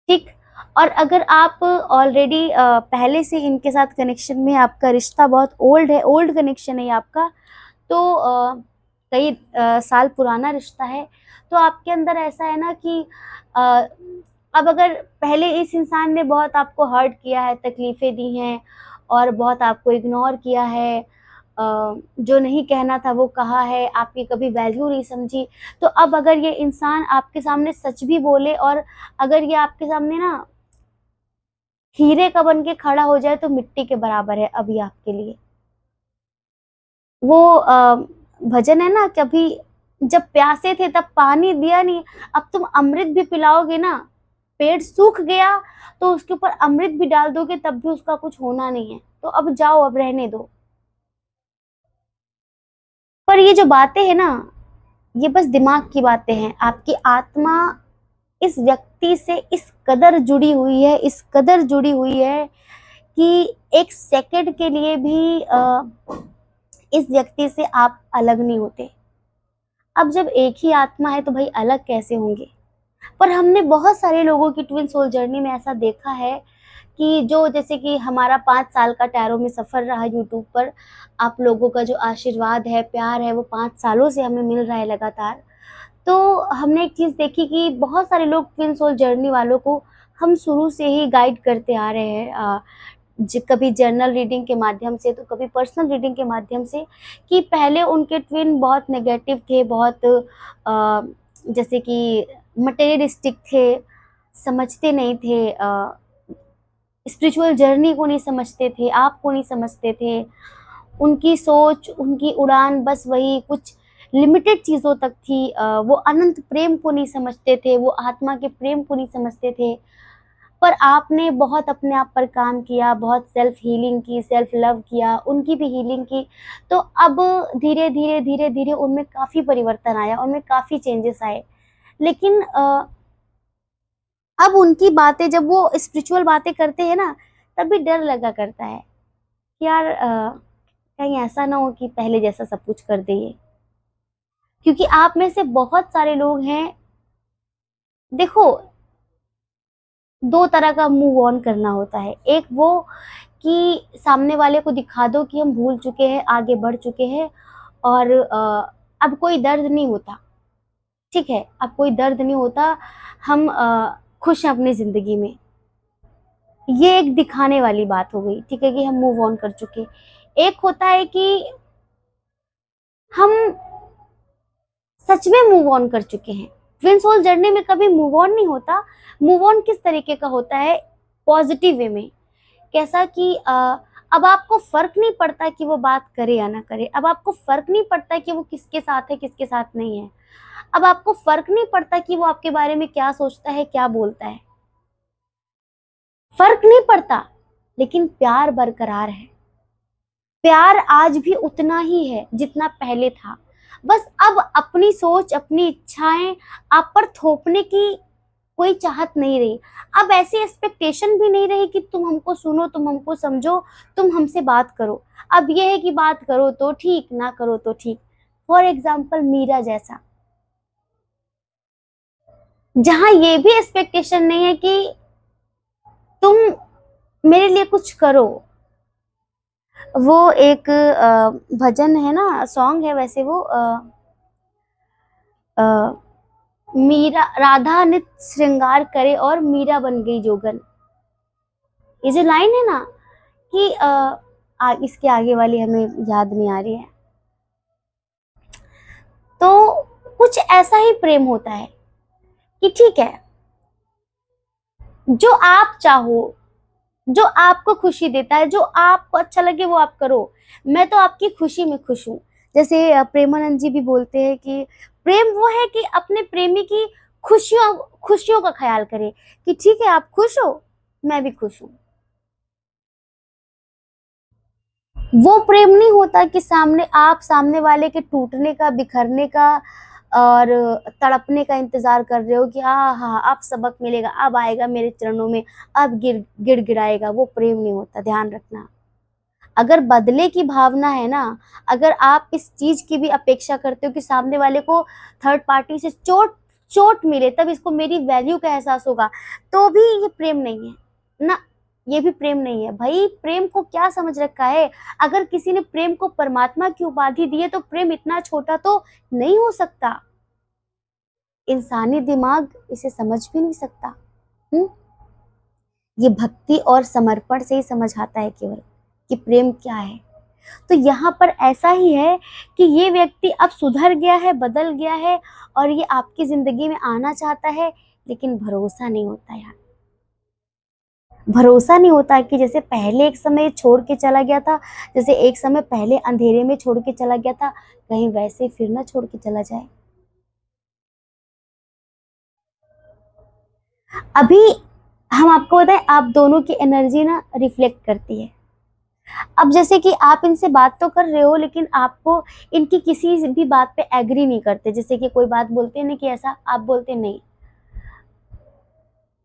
ठीक। और अगर आप ऑलरेडी पहले से इनके साथ कनेक्शन में, आपका रिश्ता बहुत ओल्ड है, ओल्ड कनेक्शन है आपका, तो कई साल पुराना रिश्ता है, तो आपके अंदर ऐसा है ना कि अब अगर पहले इस इंसान ने बहुत आपको हर्ट किया है, तकलीफें दी हैं और बहुत आपको इग्नोर किया है, जो नहीं कहना था वो कहा है, आपकी कभी वैल्यू नहीं समझी, तो अब अगर ये इंसान आपके सामने सच भी बोले और अगर ये आपके सामने ना हीरे का बन के खड़ा हो जाए तो मिट्टी के बराबर है अभी आपके लिए। वो भजन है ना, कभी जब प्यासे थे तब पानी दिया नहीं, अब तुम अमृत भी पिलाओगे ना, पेड़ सूख गया तो उसके ऊपर अमृत भी डाल दोगे तब भी उसका कुछ होना नहीं है, तो अब जाओ, अब रहने दो। पर ये जो बातें हैं ना, ये बस दिमाग की बातें हैं। आपकी आत्मा इस व्यक्ति से इस कदर जुड़ी हुई है, इस कदर जुड़ी हुई है कि एक सेकंड के लिए भी इस व्यक्ति से आप अलग नहीं होते। अब जब एक ही आत्मा है तो भाई अलग कैसे होंगे। पर हमने बहुत सारे लोगों की ट्विन सोल जर्नी में ऐसा देखा है कि जो, जैसे कि हमारा 5 साल का टैरो में सफर रहा यूट्यूब पर, आप लोगों का जो आशीर्वाद है, प्यार है, वो 5 सालों से हमें मिल रहा है लगातार। तो हमने एक चीज देखी कि बहुत सारे लोग ट्विन सोल जर्नी वालों को हम शुरू से ही गाइड करते आ रहे हैं, कभी जर्नल रीडिंग के माध्यम से तो कभी पर्सनल रीडिंग के माध्यम से, कि पहले उनके ट्विन बहुत नेगेटिव थे, बहुत जैसे कि मटेरियलिस्टिक थे, समझते नहीं थे, स्पिरिचुअल जर्नी को नहीं समझते थे, आपको नहीं समझते थे। उनकी सोच, उनकी उड़ान बस वही कुछ लिमिटेड चीज़ों तक थी। वो अनंत प्रेम को नहीं समझते थे, वो आत्मा के प्रेम को नहीं समझते थे। पर आपने बहुत अपने आप पर काम किया, बहुत सेल्फ हीलिंग की, सेल्फ लव किया, उनकी भी हीलिंग की, तो अब धीरे धीरे धीरे धीरे उनमें काफ़ी परिवर्तन आया, उनमें काफ़ी चेंजेस आए। लेकिन अब उनकी बातें, जब वो स्पिरिचुअल बातें करते हैं ना, तभी डर लगा करता है कि यार कहीं ऐसा ना हो कि पहले जैसा सब कुछ कर दे ये। क्योंकि आप में से बहुत सारे लोग हैं, देखो, 2 तरह का मूव ऑन करना होता है। एक वो कि सामने वाले को दिखा दो कि हम भूल चुके हैं, आगे बढ़ चुके हैं और अब कोई दर्द नहीं होता। ठीक है, अब कोई दर्द नहीं होता, हम खुश हैं अपनी जिंदगी में। ये एक दिखाने वाली बात हो गई, ठीक है, कि हम मूव ऑन कर चुके। एक होता है कि हम सच में मूव ऑन कर चुके हैं। ट्विन सोल जर्नी में कभी मूव ऑन नहीं होता। मूव ऑन किस तरीके का होता है, पॉजिटिव वे में। कैसा कि अब आपको फर्क नहीं पड़ता कि वो बात करे या ना करे। अब आपको फर्क नहीं पड़ता कि वो किसके साथ है किसके साथ नहीं है। अब आपको फर्क नहीं पड़ता कि वो आपके बारे में क्या सोचता है क्या बोलता है, फर्क नहीं पड़ता। लेकिन प्यार बरकरार है। प्यार आज भी उतना ही है जितना पहले था। बस अब अपनी सोच अपनी इच्छाएं आप पर थोपने की कोई चाहत नहीं रही। अब ऐसी एक्सपेक्टेशन भी नहीं रही कि तुम हमको सुनो, तुम हमको समझो, तुम हमसे बात करो। अब यह है कि बात करो तो ठीक, ना करो तो ठीक। फॉर एग्जाम्पल मीरा जैसा, जहां ये भी एक्सपेक्टेशन नहीं है कि तुम मेरे लिए कुछ करो। वो एक भजन है ना, सॉन्ग है वैसे वो, अ, मीरा राधा नित श्रृंगार करे और मीरा बन गई जोगन। ये जो लाइन है ना कि इसके आगे वाली हमें याद नहीं आ रही है। तो कुछ ऐसा ही प्रेम होता है कि ठीक है, जो आप चाहो, जो आपको खुशी देता है, जो आपको अच्छा लगे वो आप करो। मैं तो आपकी खुशी में खुश हूँ। जैसे प्रेमानंद जी भी बोलते हैं कि प्रेम वो है कि अपने प्रेमी की खुशियों खुशियों का ख्याल करे, कि ठीक है आप खुश हो मैं भी खुश हूँ। वो प्रेम नहीं होता कि सामने वाले के टूटने का, बिखरने का और तड़पने का इंतजार कर रहे हो कि हाँ अब सबक मिलेगा, अब आएगा मेरे चरणों में, अब गिड़गिड़ाएगा। वो प्रेम नहीं होता, ध्यान रखना। अगर बदले की भावना है ना, अगर आप इस चीज की भी अपेक्षा करते हो कि सामने वाले को थर्ड पार्टी से चोट चोट मिले तब इसको मेरी वैल्यू का एहसास होगा, तो भी ये प्रेम नहीं है ना। ये भी प्रेम नहीं है भाई। प्रेम को क्या समझ रखा है। अगर किसी ने प्रेम को परमात्मा की उपाधि दी है तो प्रेम इतना छोटा तो नहीं हो सकता। इंसानी दिमाग इसे समझ भी नहीं सकता। हम्म ये भक्ति और समर्पण से ही समझ आता है केवल कि प्रेम क्या है। तो यहाँ पर ऐसा ही है कि ये व्यक्ति अब सुधर गया है, बदल गया है और ये आपकी जिंदगी में आना चाहता है, लेकिन भरोसा नहीं होता यार। भरोसा नहीं होता कि जैसे पहले एक समय छोड़ के चला गया था, जैसे एक समय पहले अंधेरे में छोड़ के चला गया था, कहीं वैसे फिर ना छोड़ के चला जाए। अभी हम आपको बताएं, आप दोनों की एनर्जी ना रिफ्लेक्ट करती है। अब जैसे कि आप इनसे बात तो कर रहे हो लेकिन आपको इनकी किसी भी बात पे एग्री नहीं करते। जैसे कि कोई बात बोलते हैं ना कि ऐसा, आप बोलते नहीं।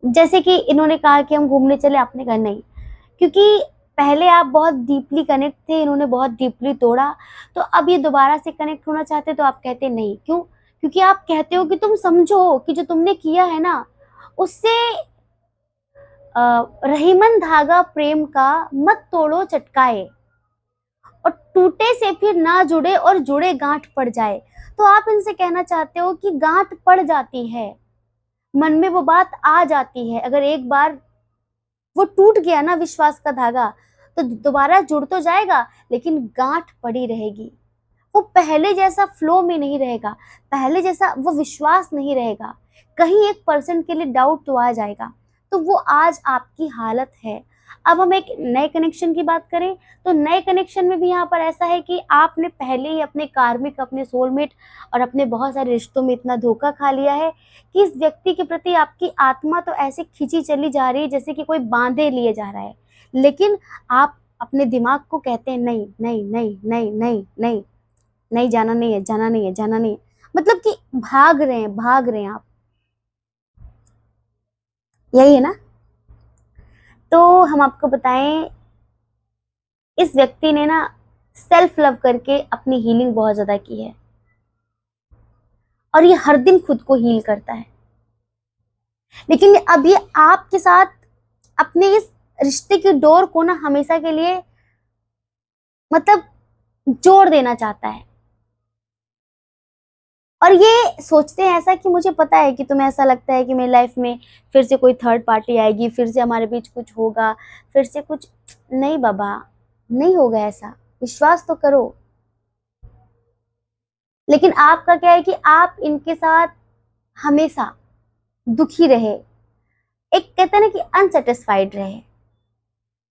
जैसे कि इन्होंने कहा कि हम घूमने चले, आपने कहा नहीं, क्योंकि पहले आप बहुत डीपली कनेक्ट थे, इन्होंने बहुत डीपली तोड़ा। तो अब ये दोबारा से कनेक्ट होना चाहते तो आप कहते नहीं। क्यों? क्योंकि आप कहते हो कि तुम समझो कि जो तुमने किया है ना उससे रहीमन धागा प्रेम का मत तोड़ो चटकाए, और टूटे से फिर ना जुड़े और जुड़े गांठ पड़ जाए। तो आप इनसे कहना चाहते हो कि गांठ पड़ जाती है, मन में वो बात आ जाती है। अगर एक बार वो टूट गया ना विश्वास का धागा, तो दोबारा जुड़ तो जाएगा लेकिन गांठ पड़ी रहेगी। वो पहले जैसा फ्लो में नहीं रहेगा, पहले जैसा वो विश्वास नहीं रहेगा। कहीं 1% के लिए डाउट तो आ जाएगा। तो वो आज आपकी हालत है। अब हम एक नए कनेक्शन की बात करें तो नए कनेक्शन में भी यहाँ पर ऐसा है कि आपने पहले ही अपने कार्मिक, अपने सोलमेट और अपने बहुत सारे रिश्तों में इतना धोखा खा लिया है कि इस व्यक्ति के प्रति आपकी आत्मा तो ऐसे खिंची चली जा रही है जैसे कि कोई बांधे लिए जा रहा है। लेकिन आप अपने दिमाग को कहते हैं नहीं नहीं नहीं नहीं नहीं नहीं नहीं, जाना नहीं है, जाना नहीं है, जाना नहीं है। मतलब कि भाग रहे हैं आप। यही है ना। तो हम आपको बताएं, इस व्यक्ति ने ना सेल्फ लव करके अपनी हीलिंग बहुत ज्यादा की है और ये हर दिन खुद को हील करता है। लेकिन अब ये आपके साथ अपने इस रिश्ते की डोर को ना हमेशा के लिए मतलब जोड़ देना चाहता है। और ये सोचते हैं ऐसा कि मुझे पता है कि तुम्हें ऐसा लगता है कि मेरी लाइफ में फिर से कोई थर्ड पार्टी आएगी, फिर से हमारे बीच कुछ होगा, फिर से कुछ। नहीं बाबा, नहीं होगा ऐसा, विश्वास तो करो। लेकिन आपका क्या है कि आप इनके साथ हमेशा दुखी रहे, एक कहते हैं ना कि अनसेटिस्फाइड रहे।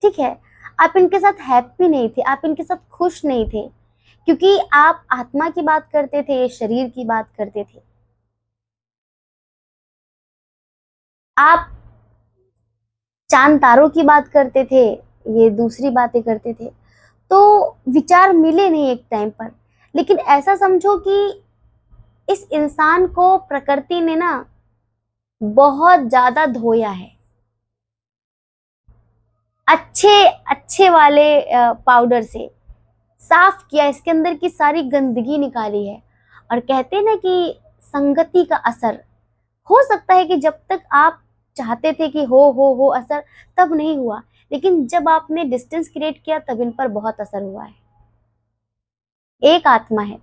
ठीक है, आप इनके साथ हैप्पी नहीं थे, आप इनके साथ खुश नहीं थे, क्योंकि आप आत्मा की बात करते थे, शरीर की बात करते थे। आप चांद तारों की बात करते थे, ये दूसरी बातें करते थे। तो विचार मिले नहीं एक टाइम पर। लेकिन ऐसा समझो कि इस इंसान को प्रकृति ने ना बहुत ज्यादा धोया है, अच्छे अच्छे वाले पाउडर से साफ किया, इसके अंदर की सारी गंदगी निकाली है। और कहते हैं ना कि संगति का असर हो सकता है कि जब तक आप चाहते थे कि हो असर, तब नहीं हुआ। लेकिन जब आपने डिस्टेंस क्रिएट किया तब इन पर बहुत असर हुआ है। एक आत्मा है,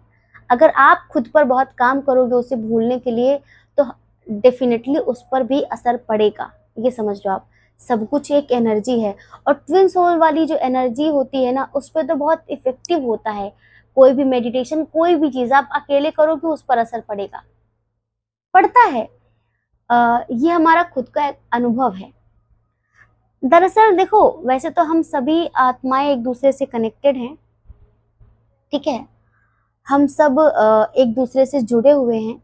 अगर आप खुद पर बहुत काम करोगे उसे भूलने के लिए, तो डेफिनेटली उस पर भी असर पड़ेगा। ये समझ लो आप, सब कुछ एक एनर्जी है। और ट्विन सोल वाली जो एनर्जी होती है ना, उस पर तो बहुत इफेक्टिव होता है। कोई भी मेडिटेशन, कोई भी चीज आप अकेले करोगे उस पर असर पड़ेगा, पड़ता है। ये हमारा खुद का एक अनुभव है। दरअसल देखो, वैसे तो हम सभी आत्माएं एक दूसरे से कनेक्टेड हैं, ठीक है। हम सब एक दूसरे से जुड़े हुए हैं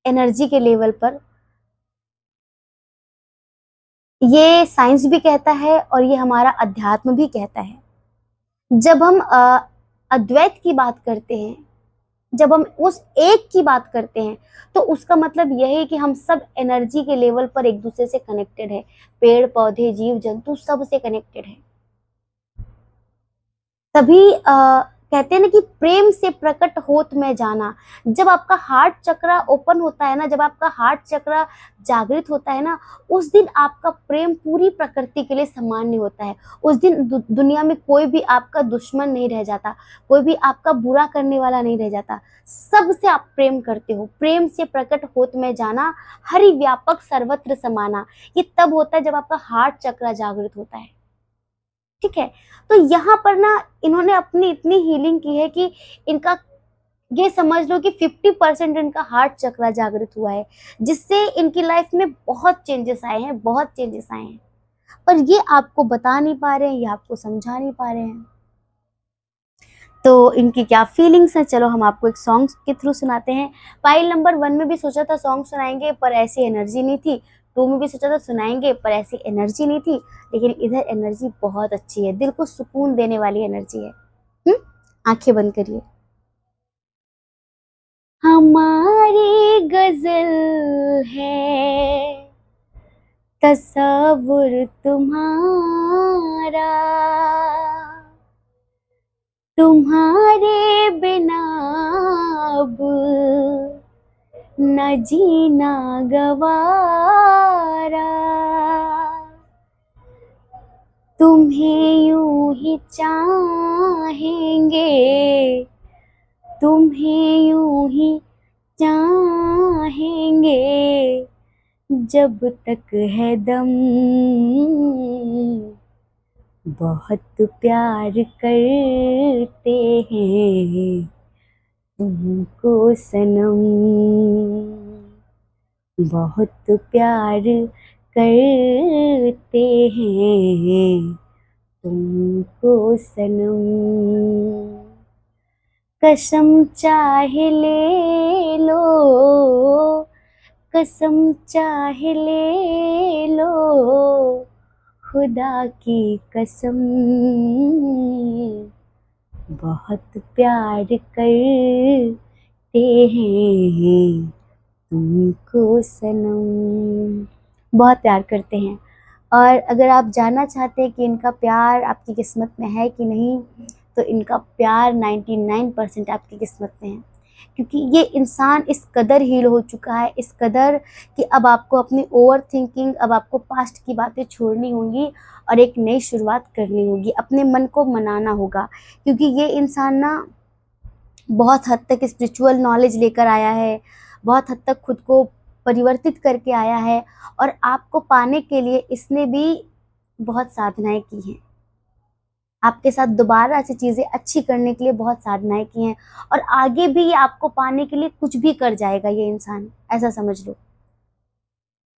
एनर्जी के लेवल पर। ये साइंस भी कहता है और ये हमारा अध्यात्म भी कहता है। जब हम अद्वैत की बात करते हैं, जब हम उस एक की बात करते हैं, तो उसका मतलब यह है कि हम सब एनर्जी के लेवल पर एक दूसरे से कनेक्टेड है। पेड़ पौधे, जीव जंतु सब से कनेक्टेड है। तभी कहते हैं ना कि प्रेम से प्रकट होत में जाना। जब आपका हार्ट चक्रा ओपन होता है ना, जब आपका हार्ट चक्रा जागृत होता है ना, उस दिन आपका प्रेम पूरी प्रकृति के लिए सामान्य होता है। उस दिन दुनिया में कोई भी आपका दुश्मन नहीं रह जाता, कोई भी आपका बुरा करने वाला नहीं रह जाता। सबसे आप प्रेम करते हो। प्रेम से प्रकट होत में जाना, हरि व्यापक सर्वत्र समाना। ये तब होता है जब आपका हार्ट चक्रा जागृत होता है, ठीक है। तो यहाँ पर ना इन्होंने अपनी इतनी हीलिंग की है कि इनका ये समझ लो कि 50% इनका हार्ट चक्र जागृत हुआ है, जिससे इनकी लाइफ में बहुत चेंजेस आए हैं, बहुत चेंजेस आए हैं। पर ये आपको बता नहीं पा रहे हैं, ये आपको समझा नहीं पा रहे हैं। तो इनकी क्या फीलिंग्स हैं, चलो हम आपको एक सॉन्ग के थ्रू सुनाते हैं। फाइल नंबर 1 में भी सोचा था सॉन्ग सुनाएंगे, पर ऐसी एनर्जी नहीं थी। 2 में भी सोचा था सुनाएंगे, पर ऐसी एनर्जी नहीं थी। लेकिन इधर एनर्जी बहुत अच्छी है, दिल को सुकून देने वाली एनर्जी है। आंखें बंद करिए। हमारी गजल है तसव्वुर तुम्हारा, तुम्हारे बिना अब न जीना गवारा। तुम्हें यूं ही चाहेंगे, तुम्हें यूं ही चाहेंगे, जब तक है दम। बहुत प्यार करते हैं तुमको सनम, बहुत प्यार करते हैं तुमको सनम। कसम चाहे ले लो, कसम चाहे ले लो, खुदा की कसम, बहुत प्यार करते हैं तुमको सनम। बहुत प्यार करते हैं। और अगर आप जानना चाहते हैं कि इनका प्यार आपकी किस्मत में है कि नहीं, तो इनका प्यार 99% आपकी किस्मत में है। क्योंकि ये इंसान इस कदर हील हो चुका है, इस कदर कि अब आपको अपनी ओवर थिंकिंग, अब आपको पास्ट की बातें छोड़नी होंगी और एक नई शुरुआत करनी होगी, अपने मन को मनाना होगा। क्योंकि ये इंसान ना बहुत हद तक स्पिरिचुअल नॉलेज लेकर आया है, बहुत हद तक खुद को परिवर्तित करके आया है, और आपको पाने के लिए इसने भी बहुत साधनाएं की हैं। आपके साथ दोबारा से चीज़ें अच्छी करने के लिए बहुत साधनाएं की हैं, और आगे भी ये आपको पाने के लिए कुछ भी कर जाएगा ये इंसान, ऐसा समझ लो।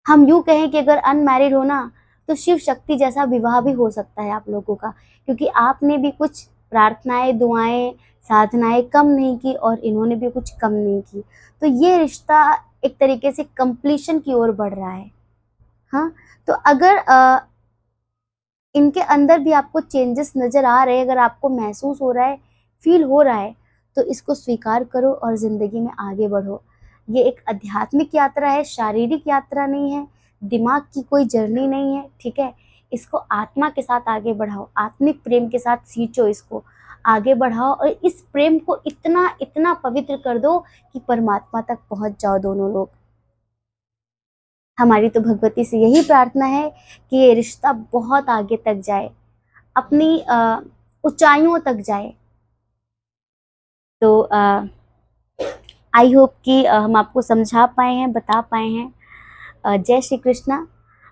हम यूँ कहें कि अगर अनमैरिड हो ना, तो शिव शक्ति जैसा विवाह भी हो सकता है आप लोगों का, क्योंकि आपने भी कुछ प्रार्थनाएं, दुआएं, साधनाएं कम नहीं की, और इन्होंने भी कुछ कम नहीं की। तो ये रिश्ता एक तरीके से कंप्लीशन की ओर बढ़ रहा है। हाँ, तो अगर इनके अंदर भी आपको चेंजेस नज़र आ रहे हैं, अगर आपको महसूस हो रहा है, फील हो रहा है, तो इसको स्वीकार करो और ज़िंदगी में आगे बढ़ो। ये एक आध्यात्मिक यात्रा है, शारीरिक यात्रा नहीं है, दिमाग की कोई जर्नी नहीं है, ठीक है? इसको आत्मा के साथ आगे बढ़ाओ, आत्मिक प्रेम के साथ सींचो, इसको आगे बढ़ाओ, और इस प्रेम को इतना इतना पवित्र कर दो कि परमात्मा तक पहुंच जाओ दोनों लोग। हमारी तो भगवती से यही प्रार्थना है कि ये रिश्ता बहुत आगे तक जाए, अपनी ऊंचाइयों तक जाए। तो आई होप कि हम आपको समझा पाए हैं, बता पाए हैं। जय श्री कृष्णा।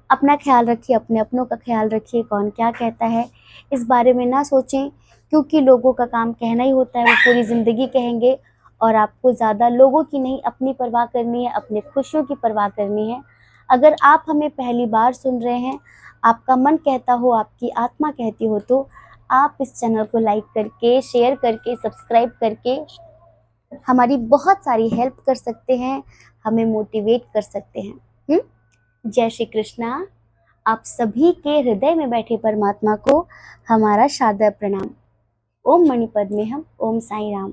अपना ख्याल रखिए, अपने अपनों का ख्याल रखिए। कौन क्या कहता है इस बारे में ना सोचें, क्योंकि लोगों का काम कहना ही होता है, वो पूरी ज़िंदगी कहेंगे, और आपको ज़्यादा लोगों की नहीं, अपनी परवाह करनी है, अपने खुशियों की परवाह करनी है। अगर आप हमें पहली बार सुन रहे हैं, आपका मन कहता हो, आपकी आत्मा कहती हो, तो आप इस चैनल को लाइक करके, शेयर करके, सब्सक्राइब करके हमारी बहुत सारी हेल्प कर सकते हैं, हमें मोटिवेट कर सकते हैं। जय श्री कृष्णा। आप सभी के हृदय में बैठे परमात्मा को हमारा सादर प्रणाम। ओम मणिपद में हम, ओम साई राम।